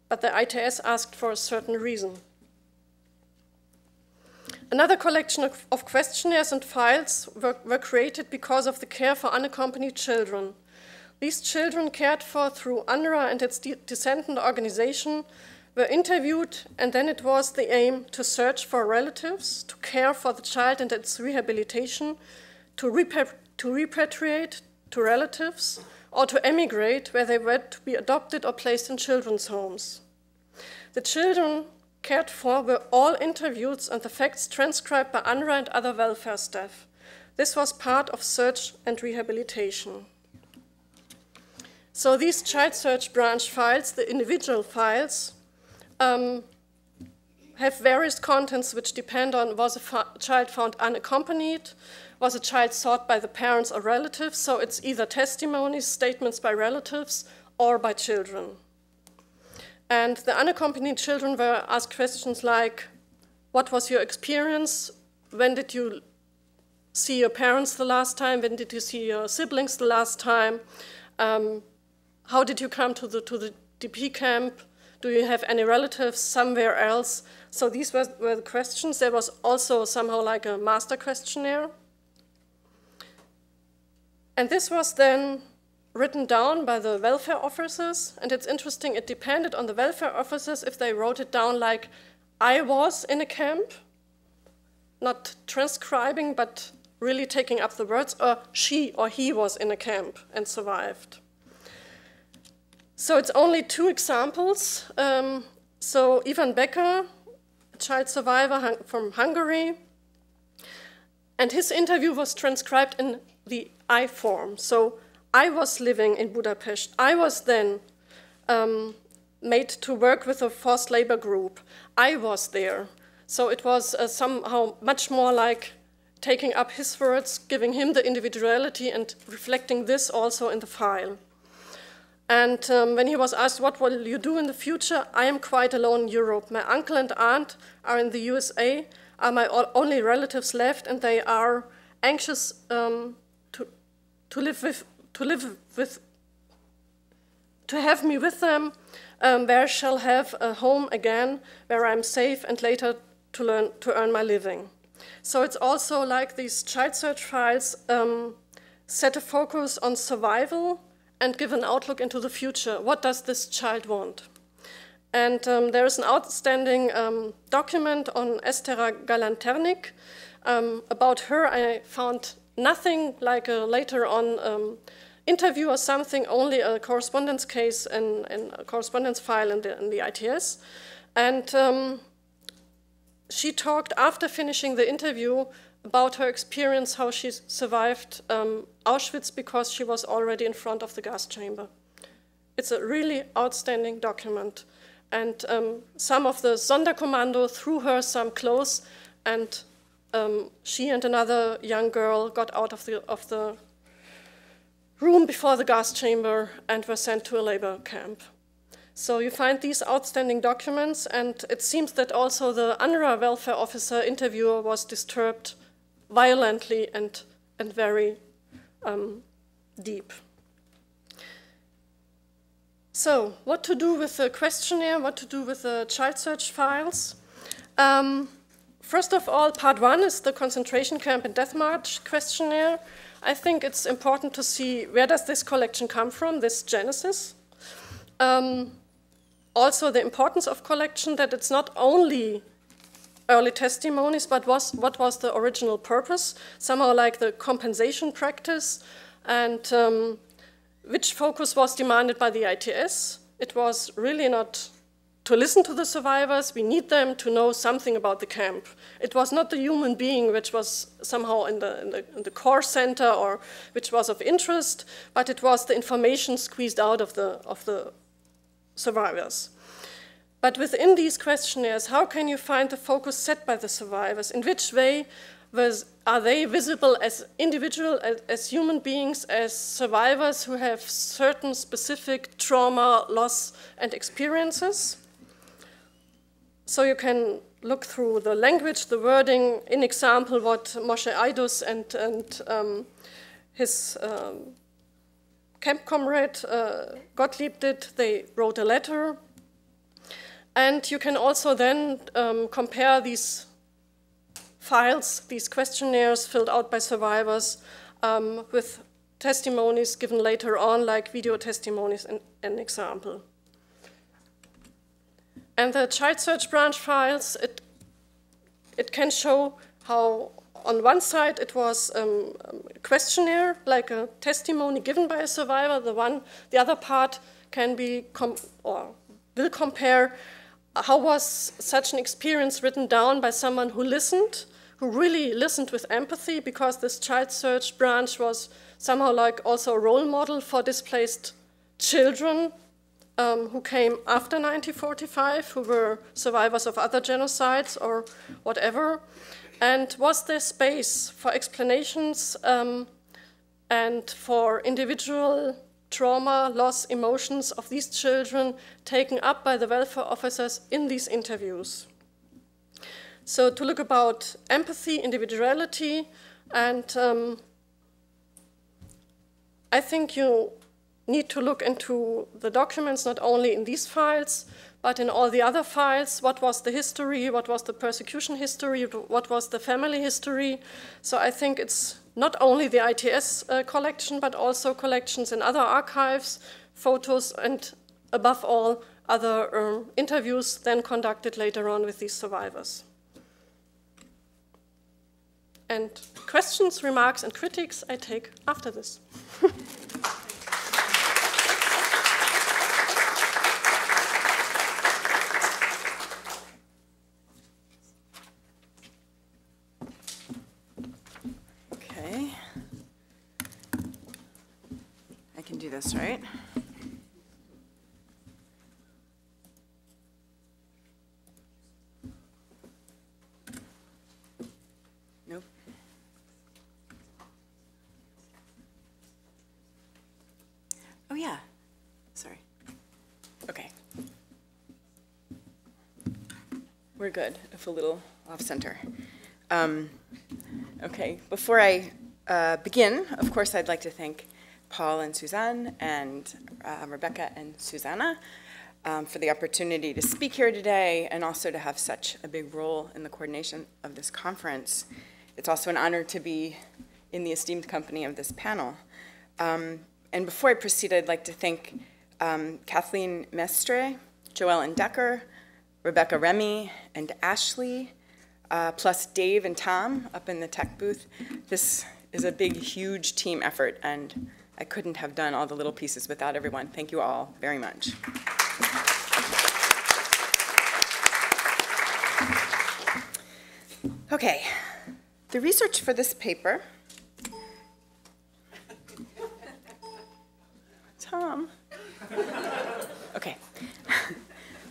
but the ITS asked for a certain reason. Another collection of questionnaires and files were created because of the care for unaccompanied children. These children, cared for through UNRWA and its descendant organization, were interviewed, and then it was the aim to search for relatives, to care for the child and its rehabilitation, to repatriate to relatives, or to emigrate where they were to be adopted or placed in children's homes. The children cared for were all interviewed and the facts transcribed by UNRWA and other welfare staff. This was part of search and rehabilitation. So these child search branch files, the individual files, have various contents which depend on was a child found unaccompanied, was a child sought by the parents or relatives, so it's either testimonies, statements by relatives, or by children. And the unaccompanied children were asked questions like, what was your experience? When did you see your parents the last time? When did you see your siblings the last time? How did you come to the DP camp? Do you have any relatives somewhere else? So these were the questions. There was also somehow like a master questionnaire. And this was then written down by the welfare officers. And it's interesting, it depended on the welfare officers if they wrote it down like, I was in a camp, not transcribing, but really taking up the words, or she or he was in a camp and survived. So it's only two examples. So Ivan Becker, a child survivor from Hungary, and his interview was transcribed in the I form. So I was living in Budapest. I was then made to work with a forced labor group. I was there. So it was somehow much more like taking up his words, giving him the individuality and reflecting this also in the file. And when he was asked, what will you do in the future? I am quite alone in Europe. My uncle and aunt are in the USA, are my only relatives left, and they are anxious to have me with them, where I shall have a home again, where I'm safe, and later to earn my living. So it's also like these child search files set a focus on survival and give an outlook into the future. What does this child want? And there is an outstanding document on Estera Galanternik. About her, I found nothing like a later on interview or something, only a correspondence case and a correspondence file in the ITS. And she talked after finishing the interview about her experience, how she survived Auschwitz because she was already in front of the gas chamber. It's a really outstanding document. And some of the Sonderkommando threw her some clothes, and she and another young girl got out of the room before the gas chamber and were sent to a labor camp. So you find these outstanding documents, and it seems that also the UNRWA welfare officer interviewer was disturbed violently and very deep. So what to do with the questionnaire, what to do with the child search files? First of all, part one is the concentration camp and death march questionnaire. I think it's important to see where does this collection come from, this genesis. Also the importance of collection, that it's not only early testimonies, but what was the original purpose, somehow like the compensation practice, and which focus was demanded by the ITS. It was really not to listen to the survivors, we need them to know something about the camp. It was not the human being which was somehow in the core center or which was of interest, but it was the information squeezed out of the survivors. But within these questionnaires, how can you find the focus set by the survivors? In which way are they visible as individuals, as human beings, as survivors who have certain specific trauma, loss, and experiences? So you can look through the language, the wording. In example, what Moshe Aidus and his camp comrade Gottlieb did, they wrote a letter. And you can also then compare these files, these questionnaires filled out by survivors with testimonies given later on, like video testimonies, an example. And the child search branch files, it can show how on one side it was a questionnaire, like a testimony given by a survivor. The other part can be will compare how was such an experience written down by someone who listened, who really listened with empathy, because this child search branch was somehow like also a role model for displaced children who came after 1945, who were survivors of other genocides or whatever. And was there space for explanations and for individual trauma, loss, emotions of these children taken up by the welfare officers in these interviews? So to look about empathy, individuality, and I think you need to look into the documents, not only in these files, but in all the other files. What was the history? What was the persecution history? What was the family history? So I think it's not only the ITS collection, but also collections in other archives, photos, and above all, other interviews then conducted later on with these survivors. And questions, remarks, and critiques I take after this. Okay. I can do this, right? Nope. Oh, yeah. Sorry. Okay. We're good, if a little off-center. Okay, before I begin, of course, I'd like to thank Paul and Susanne and Rebecca and Susanna for the opportunity to speak here today and also to have such a big role in the coordination of this conference. It's also an honor to be in the esteemed company of this panel. And before I proceed, I'd like to thank Kathleen Mestre, Joellen Decker, Rebecca Remy, and Ashley, plus Dave and Tom up in the tech booth. This is a big, huge team effort, and I couldn't have done all the little pieces without everyone. Thank you all very much. Okay, the research for this paper, Tom. Okay.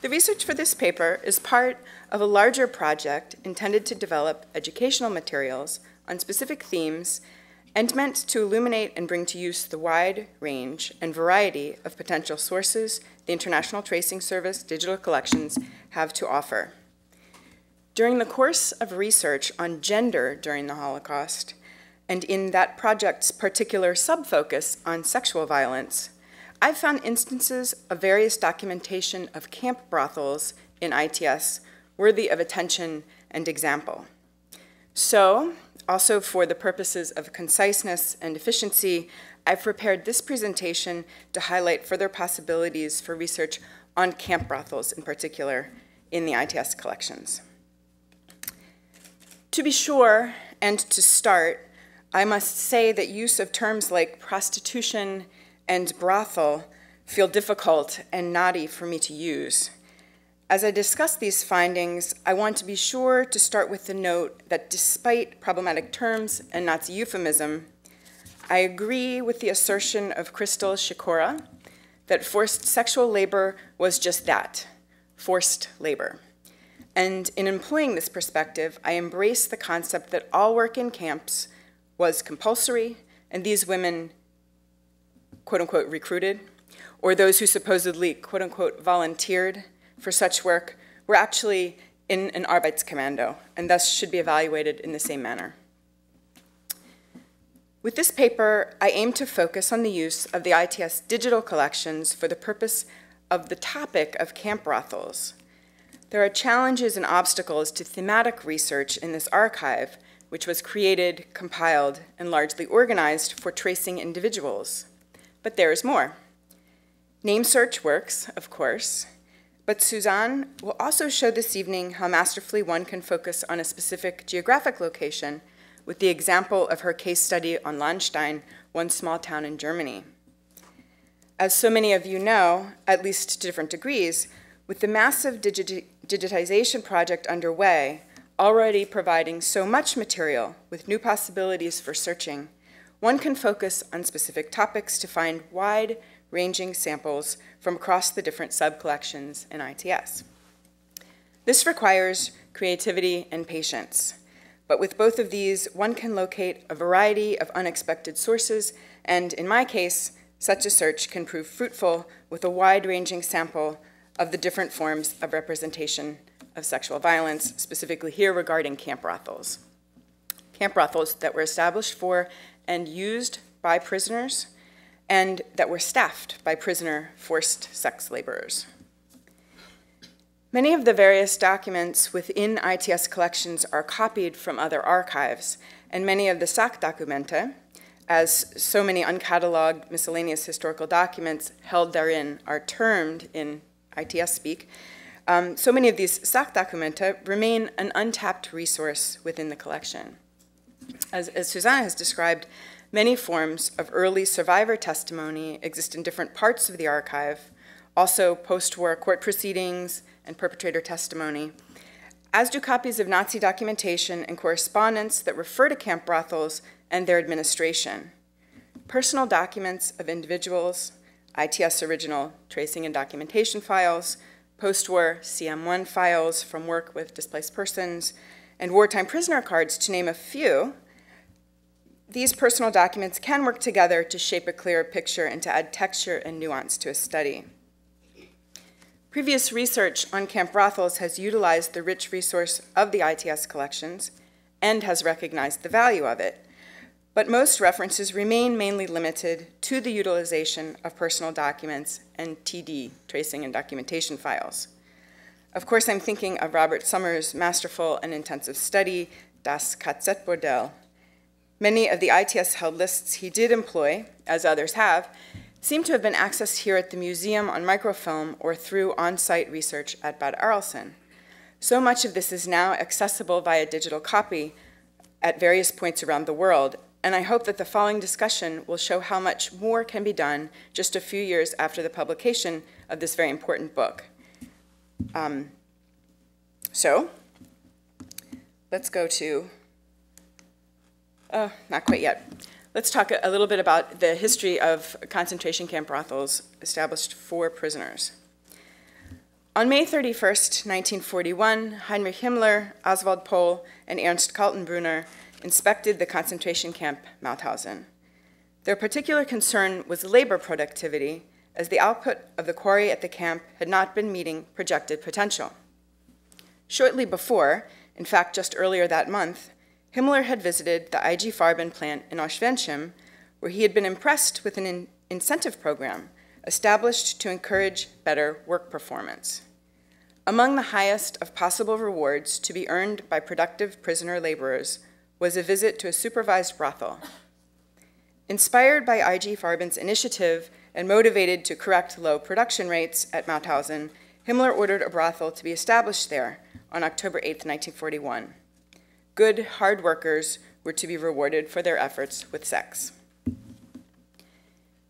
The research for this paper is part of a larger project intended to develop educational materials on specific themes and meant to illuminate and bring to use the wide range and variety of potential sources the International Tracing Service digital collections have to offer. During the course of research on gender during the Holocaust, and in that project's particular sub-focus on sexual violence, I've found instances of various documentation of camp brothels in ITS worthy of attention and example. So, also for the purposes of conciseness and efficiency, I've prepared this presentation to highlight further possibilities for research on camp brothels in particular in the ITS collections. To be sure, and to start, I must say that use of terms like prostitution and brothel feel difficult and naughty for me to use. As I discuss these findings, I want to be sure to start with the note that despite problematic terms and Nazi euphemism, I agree with the assertion of Crystal Shikora that forced sexual labor was just that, forced labor. And in employing this perspective, I embrace the concept that all work in camps was compulsory, and these women, quote unquote, recruited, or those who supposedly, quote unquote, volunteered for such work were actually in an Arbeitskommando, and thus should be evaluated in the same manner. With this paper, I aim to focus on the use of the ITS digital collections for the purpose of the topic of camp brothels. There are challenges and obstacles to thematic research in this archive, which was created, compiled, and largely organized for tracing individuals. But there is more. Name search works, of course, but Susanne will also show this evening how masterfully one can focus on a specific geographic location with the example of her case study on Landstein, one small town in Germany. As so many of you know, at least to different degrees, with the massive digitization project underway, already providing so much material with new possibilities for searching, one can focus on specific topics to find wide-ranging samples from across the different sub-collections in ITS. This requires creativity and patience. But with both of these, one can locate a variety of unexpected sources, and in my case, such a search can prove fruitful with a wide-ranging sample of the different forms of representation of sexual violence, specifically here regarding camp brothels. Camp brothels that were established for and used by prisoners, and that were staffed by prisoner forced sex laborers. Many of the various documents within ITS collections are copied from other archives, and many of the Sachdokumente, as so many uncatalogued miscellaneous historical documents held therein are termed in ITS speak, so many of these Sachdokumente remain an untapped resource within the collection. As Susanne has described, many forms of early survivor testimony exist in different parts of the archive, also post-war court proceedings and perpetrator testimony, as do copies of Nazi documentation and correspondence that refer to camp brothels and their administration. Personal documents of individuals, ITS original tracing and documentation files, post-war CM1 files from work with displaced persons, and wartime prisoner cards, to name a few. These personal documents can work together to shape a clearer picture and to add texture and nuance to a study. Previous research on camp brothels has utilized the rich resource of the ITS collections and has recognized the value of it, but most references remain mainly limited to the utilization of personal documents and TD, tracing and documentation files. Of course, I'm thinking of Robert Summers' masterful and intensive study, Das KZ-Bordell. Many of the ITS-held lists he did employ, as others have, seem to have been accessed here at the museum on microfilm or through on-site research at Bad Arolsen. So much of this is now accessible via digital copy at various points around the world, and I hope that the following discussion will show how much more can be done just a few years after the publication of this very important book. So, let's go to, not quite yet. Let's talk a little bit about the history of concentration camp brothels established for prisoners. On May 31st, 1941, Heinrich Himmler, Oswald Pohl, and Ernst Kaltenbrunner inspected the concentration camp Mauthausen. Their particular concern was labor productivity, as the output of the quarry at the camp had not been meeting projected potential. Shortly before, in fact just earlier that month, Himmler had visited the IG Farben plant in Oswiecim, where he had been impressed with an incentive program established to encourage better work performance. Among the highest of possible rewards to be earned by productive prisoner laborers was a visit to a supervised brothel. Inspired by IG Farben's initiative and motivated to correct low production rates at Mauthausen, Himmler ordered a brothel to be established there on October 8, 1941. Good, hard workers were to be rewarded for their efforts with sex.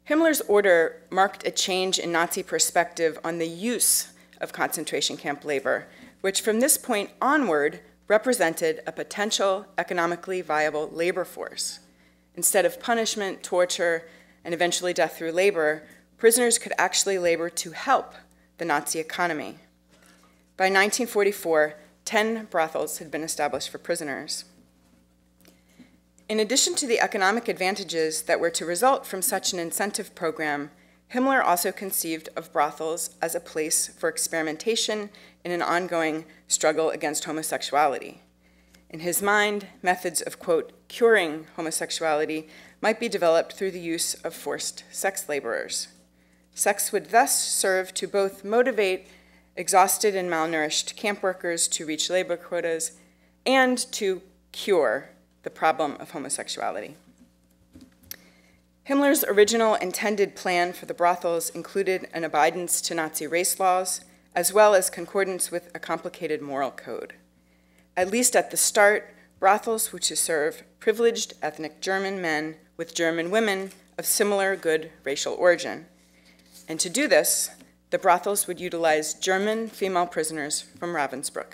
Himmler's order marked a change in Nazi perspective on the use of concentration camp labor, which from this point onward represented a potential economically viable labor force. Instead of punishment, torture, and eventually death through labor, prisoners could actually labor to help the Nazi economy. By 1944, 10 brothels had been established for prisoners. In addition to the economic advantages that were to result from such an incentive program, Himmler also conceived of brothels as a place for experimentation in an ongoing struggle against homosexuality. In his mind, methods of, quote, curing homosexuality might be developed through the use of forced sex laborers. Sex would thus serve to both motivate exhausted and malnourished camp workers to reach labor quotas and to cure the problem of homosexuality. Himmler's original intended plan for the brothels included an obedience to Nazi race laws, as well as concordance with a complicated moral code. At least at the start, brothels were to serve privileged ethnic German men with German women of similar good racial origin. And to do this, the brothels would utilize German female prisoners from Ravensbrück.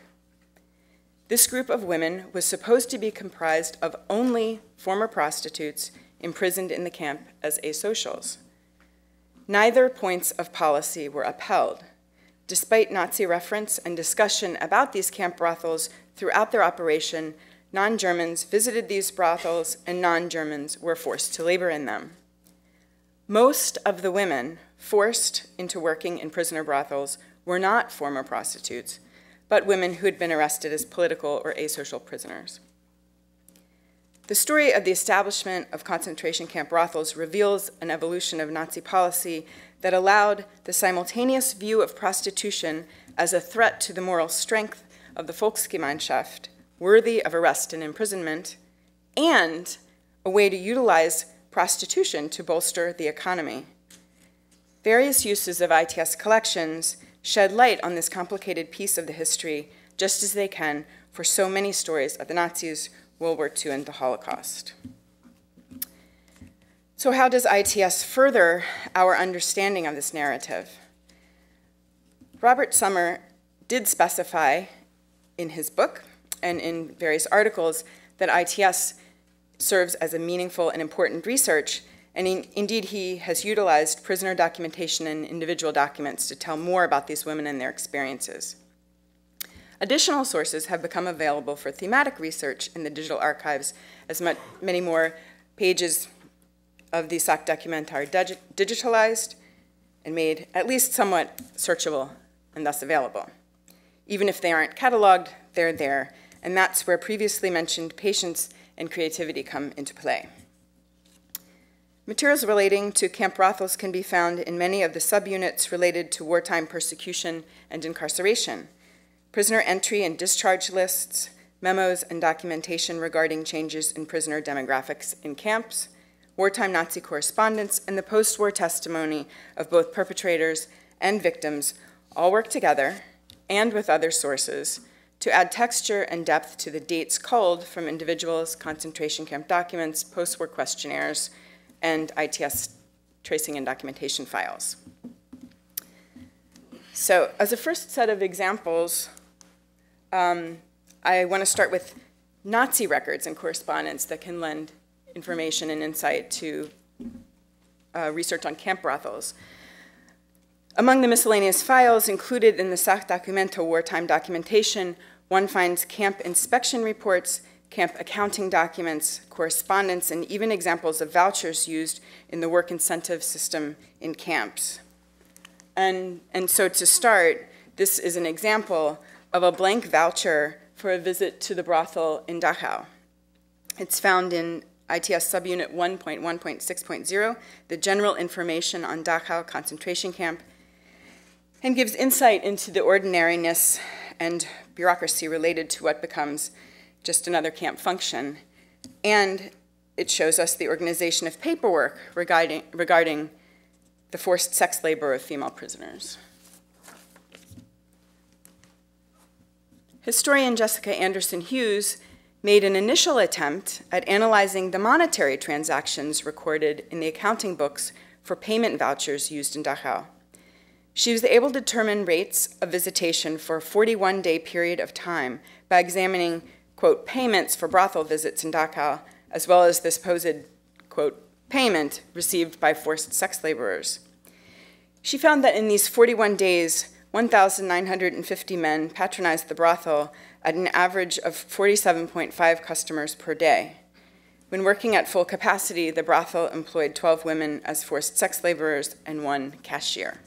This group of women was supposed to be comprised of only former prostitutes imprisoned in the camp as asocials. Neither points of policy were upheld. Despite Nazi reference and discussion about these camp brothels throughout their operation, non-Germans visited these brothels and non-Germans were forced to labor in them. Most of the women forced into working in prisoner brothels were not former prostitutes, but women who had been arrested as political or asocial prisoners. The story of the establishment of concentration camp brothels reveals an evolution of Nazi policy that allowed the simultaneous view of prostitution as a threat to the moral strength of the Volksgemeinschaft, worthy of arrest and imprisonment, and a way to utilize prostitution to bolster the economy. Various uses of ITS collections shed light on this complicated piece of the history, just as they can for so many stories of the Nazis, World War II, and the Holocaust. So how does ITS further our understanding of this narrative? Robert Sommer did specify in his book and in various articles that ITS serves as a meaningful and important research, and indeed he has utilized prisoner documentation and individual documents to tell more about these women and their experiences. Additional sources have become available for thematic research in the digital archives, as many more pages of the SAC document are digitalized and made at least somewhat searchable and thus available. Even if they aren't cataloged, they're there, and that's where previously mentioned patience and creativity come into play. Materials relating to camp brothels can be found in many of the subunits related to wartime persecution and incarceration. Prisoner entry and discharge lists, memos and documentation regarding changes in prisoner demographics in camps, wartime Nazi correspondence, and the post-war testimony of both perpetrators and victims all work together, and with other sources, to add texture and depth to the dates culled from individuals, concentration camp documents, post-war questionnaires, and ITS tracing and documentation files. So as a first set of examples, I want to start with Nazi records and correspondence that can lend information and insight to research on camp brothels. Among the miscellaneous files included in the Sachdokumento wartime documentation, one finds camp inspection reports, camp accounting documents, correspondence, and even examples of vouchers used in the work incentive system in camps. And so to start, this is an example of a blank voucher for a visit to the brothel in Dachau. It's found in ITS subunit 1.1.6.0, the general information on Dachau concentration camp, and gives insight into the ordinariness and bureaucracy related to what becomes just another camp function. And it shows us the organization of paperwork regarding the forced sex labor of female prisoners. Historian Jessica Anderson Hughes made an initial attempt at analyzing the monetary transactions recorded in the accounting books for payment vouchers used in Dachau. She was able to determine rates of visitation for a 41-day period of time by examining, quote, payments for brothel visits in Dachau, as well as the supposed, quote, payment received by forced sex laborers. She found that in these 41 days, 1,950 men patronized the brothel at an average of 47.5 customers per day. When working at full capacity, the brothel employed 12 women as forced sex laborers and 1 cashier.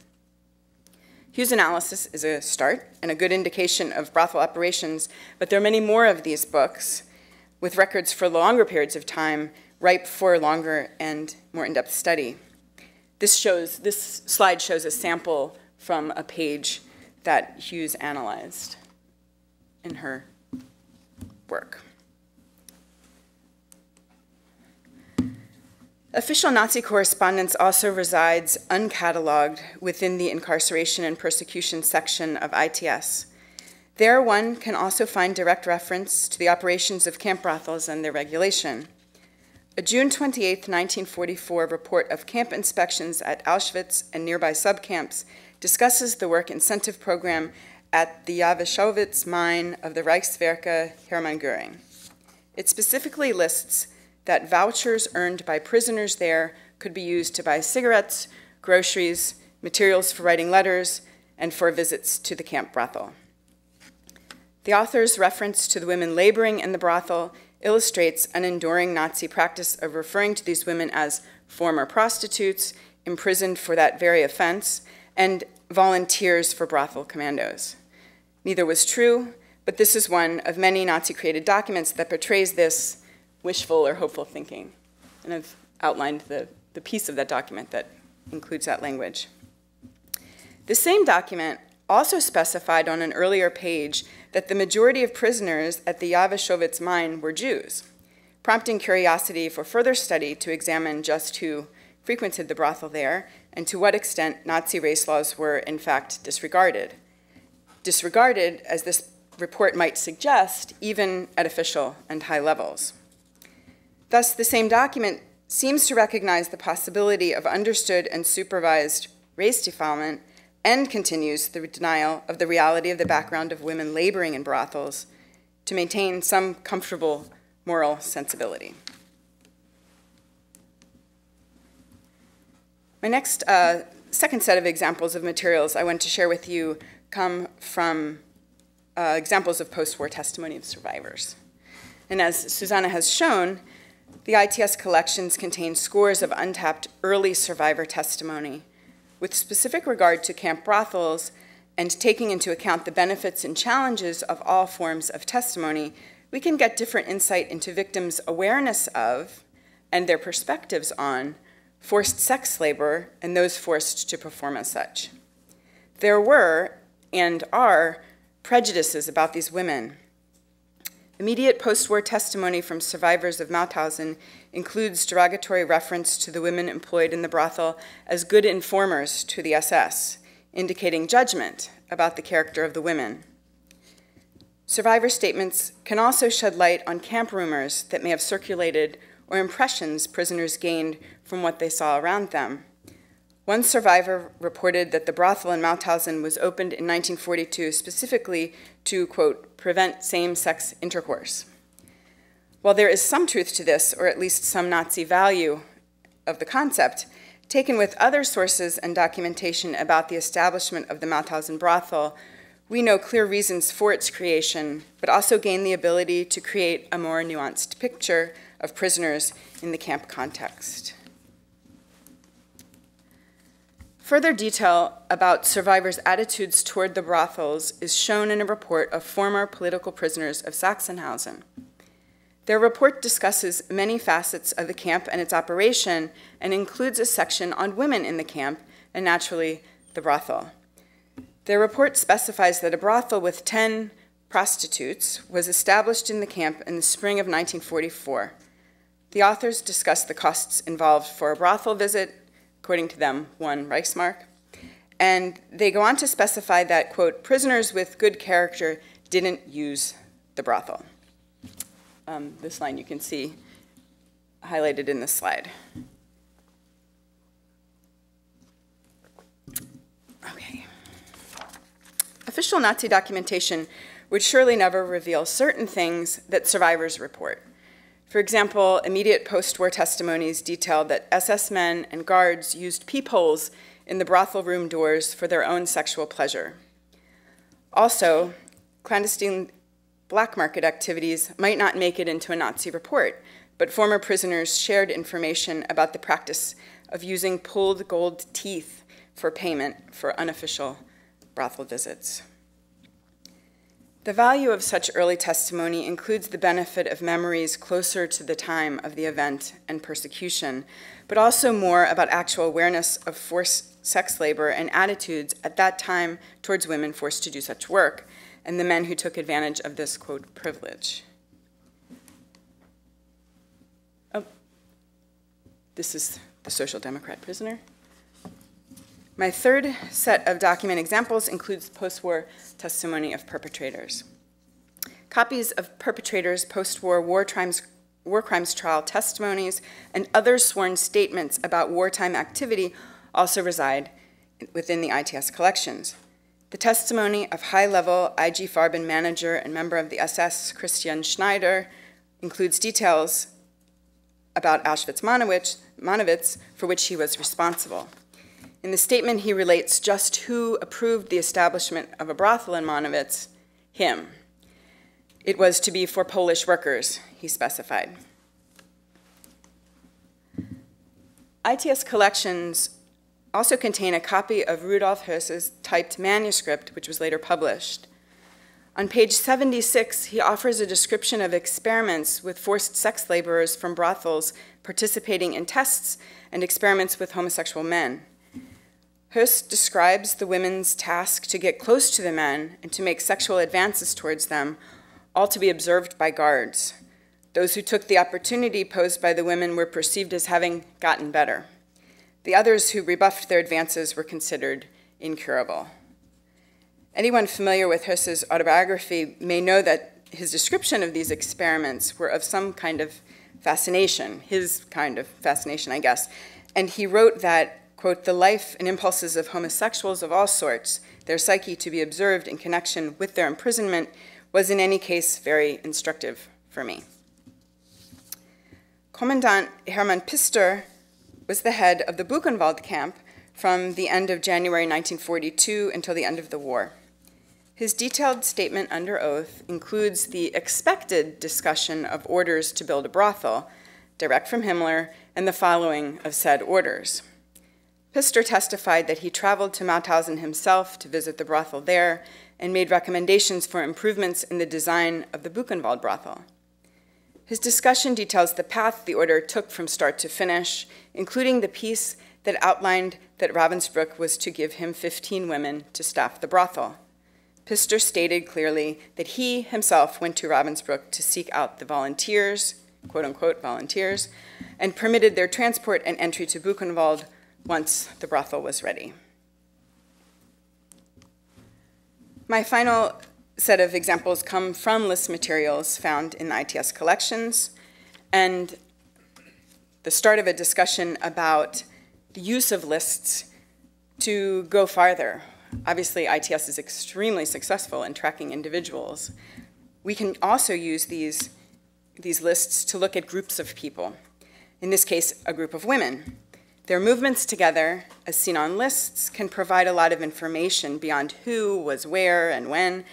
Hugh's analysis is a start and a good indication of brothel operations, but there are many more of these books with records for longer periods of time, ripe for longer and more in-depth study. This slide shows a sample from a page that Hughes analyzed in her work. Official Nazi correspondence also resides uncatalogued within the incarceration and persecution section of ITS. There one can also find direct reference to the operations of camp brothels and their regulation. A June 28, 1944 report of camp inspections at Auschwitz and nearby subcamps discusses the work incentive program at the Jawischowitz mine of the Reichswerke Hermann Göring. It specifically lists that vouchers earned by prisoners there could be used to buy cigarettes, groceries, materials for writing letters, and for visits to the camp brothel. The author's reference to the women laboring in the brothel illustrates an enduring Nazi practice of referring to these women as former prostitutes, imprisoned for that very offense, and volunteers for brothel commandos. Neither was true, but this is one of many Nazi-created documents that portrays this wishful or hopeful thinking. And I've outlined the piece of that document that includes that language. The same document also specified on an earlier page that the majority of prisoners at the Jawischowitz mine were Jews, prompting curiosity for further study to examine just who frequented the brothel there and to what extent Nazi race laws were in fact disregarded. Disregarded, as this report might suggest, even at official and high levels. Thus, the same document seems to recognize the possibility of understood and supervised race defilement and continues the denial of the reality of the background of women laboring in brothels to maintain some comfortable moral sensibility. My next second set of examples of materials I want to share with you come from examples of post-war testimony of survivors. And as Susanne has shown, the ITS collections contain scores of untapped early survivor testimony, with specific regard to camp brothels and taking into account the benefits and challenges of all forms of testimony, we can get different insight into victims' awareness of and their perspectives on forced sex labor and those forced to perform as such. There were and are prejudices about these women. Immediate post-war testimony from survivors of Mauthausen includes derogatory reference to the women employed in the brothel as good informers to the SS, indicating judgment about the character of the women. Survivor statements can also shed light on camp rumors that may have circulated or impressions prisoners gained from what they saw around them. One survivor reported that the brothel in Mauthausen was opened in 1942 specifically to, quote, prevent same-sex intercourse. While there is some truth to this, or at least some Nazi value of the concept, taken with other sources and documentation about the establishment of the Mauthausen brothel, we know clear reasons for its creation, but also gain the ability to create a more nuanced picture of prisoners in the camp context. Further detail about survivors' attitudes toward the brothels is shown in a report of former political prisoners of Sachsenhausen. Their report discusses many facets of the camp and its operation and includes a section on women in the camp and, naturally, the brothel. Their report specifies that a brothel with 10 prostitutes was established in the camp in the spring of 1944. The authors discuss the costs involved for a brothel visit, according to them, 1 Reichsmark, and they go on to specify that, quote, prisoners with good character didn't use the brothel. This line you can see highlighted in this slide. Okay. official Nazi documentation would surely never reveal certain things that survivors report. For example, immediate post-war testimonies detailed that SS men and guards used peepholes in the brothel room doors for their own sexual pleasure. Also, clandestine black market activities might not make it into a Nazi report, but former prisoners shared information about the practice of using pulled gold teeth for payment for unofficial brothel visits. The value of such early testimony includes the benefit of memories closer to the time of the event and persecution, but also more about actual awareness of forced sex labor and attitudes at that time towards women forced to do such work, and the men who took advantage of this, quote, privilege. Oh, this is the Social Democrat prisoner. My third set of document examples includes post-war testimony of perpetrators. Copies of perpetrators' post-war war crimes trial testimonies and other sworn statements about wartime activity also reside within the ITS collections. The testimony of high-level IG Farben manager and member of the SS, Christian Schneider, includes details about Auschwitz-Monowitz, for which he was responsible. In the statement, he relates just who approved the establishment of a brothel in Monowitz, him. It was to be for Polish workers, he specified. ITS collections also contain a copy of Rudolf Höss's typed manuscript, which was later published. On page 76, he offers a description of experiments with forced sex laborers from brothels participating in tests and experiments with homosexual men. Höss describes the women's task to get close to the men and to make sexual advances towards them, all to be observed by guards. Those who took the opportunity posed by the women were perceived as having gotten better. The others who rebuffed their advances were considered incurable. Anyone familiar with Höss's autobiography may know that his description of these experiments were of some kind of fascination, his kind of fascination, I guess. And he wrote that, quote, the life and impulses of homosexuals of all sorts, their psyche to be observed in connection with their imprisonment, was in any case very instructive for me. Commandant Hermann Pister was the head of the Buchenwald camp from the end of January 1942 until the end of the war. His detailed statement under oath includes the expected discussion of orders to build a brothel, direct from Himmler, and the following of said orders. Pister testified that he traveled to Mauthausen himself to visit the brothel there and made recommendations for improvements in the design of the Buchenwald brothel. His discussion details the path the order took from start to finish, including the piece that outlined that Ravensbrück was to give him 15 women to staff the brothel. Pister stated clearly that he himself went to Ravensbrück to seek out the volunteers, quote-unquote volunteers, and permitted their transport and entry to Buchenwald once the brothel was ready. My final set of examples come from list materials found in the ITS collections and the start of a discussion about the use of lists to go farther. Obviously, ITS is extremely successful in tracking individuals. We can also use these lists to look at groups of people, in this case, a group of women. Their movements together, as seen on lists, can provide a lot of information beyond who was where and when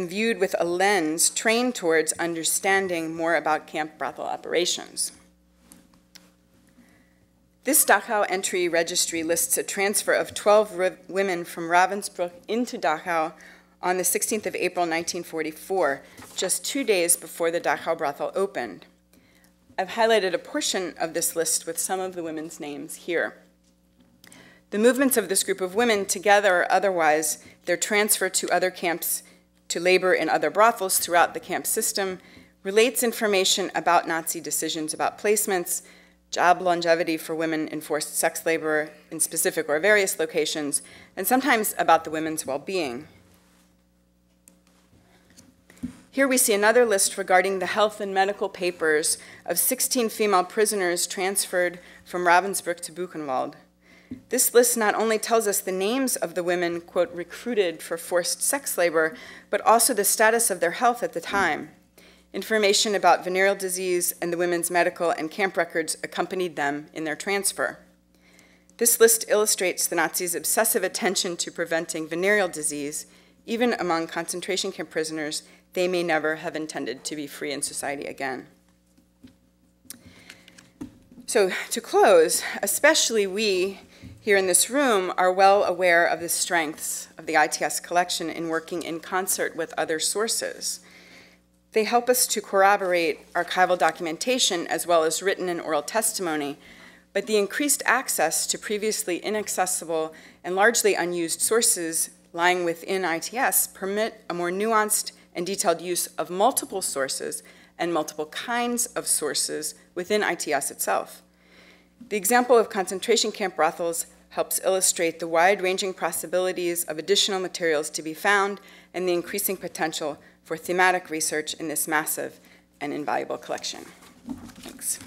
viewed with a lens trained towards understanding more about camp brothel operations. This Dachau entry registry lists a transfer of 12 women from Ravensbrück into Dachau on the 16th of April, 1944, just 2 days before the Dachau brothel opened. I've highlighted a portion of this list with some of the women's names here. The movements of this group of women, together or otherwise, their transfer to other camps to labor in other brothels throughout the camp system, relates information about Nazi decisions about placements, job longevity for women in forced sex labor in specific or various locations, and sometimes about the women's well-being. Here we see another list regarding the health and medical papers of 16 female prisoners transferred from Ravensbrück to Buchenwald. This list not only tells us the names of the women, quote, recruited for forced sex labor, but also the status of their health at the time. Information about venereal disease and the women's medical and camp records accompanied them in their transfer. This list illustrates the Nazis' obsessive attention to preventing venereal disease, even among concentration camp prisoners they may never have intended to be free in society again. So to close, especially we here in this room are well aware of the strengths of the ITS collection in working in concert with other sources. They help us to corroborate archival documentation as well as written and oral testimony, but the increased access to previously inaccessible and largely unused sources lying within ITS permit a more nuanced and detailed use of multiple sources and multiple kinds of sources within ITS itself. The example of concentration camp brothels helps illustrate the wide-ranging possibilities of additional materials to be found and the increasing potential for thematic research in this massive and invaluable collection. Thanks.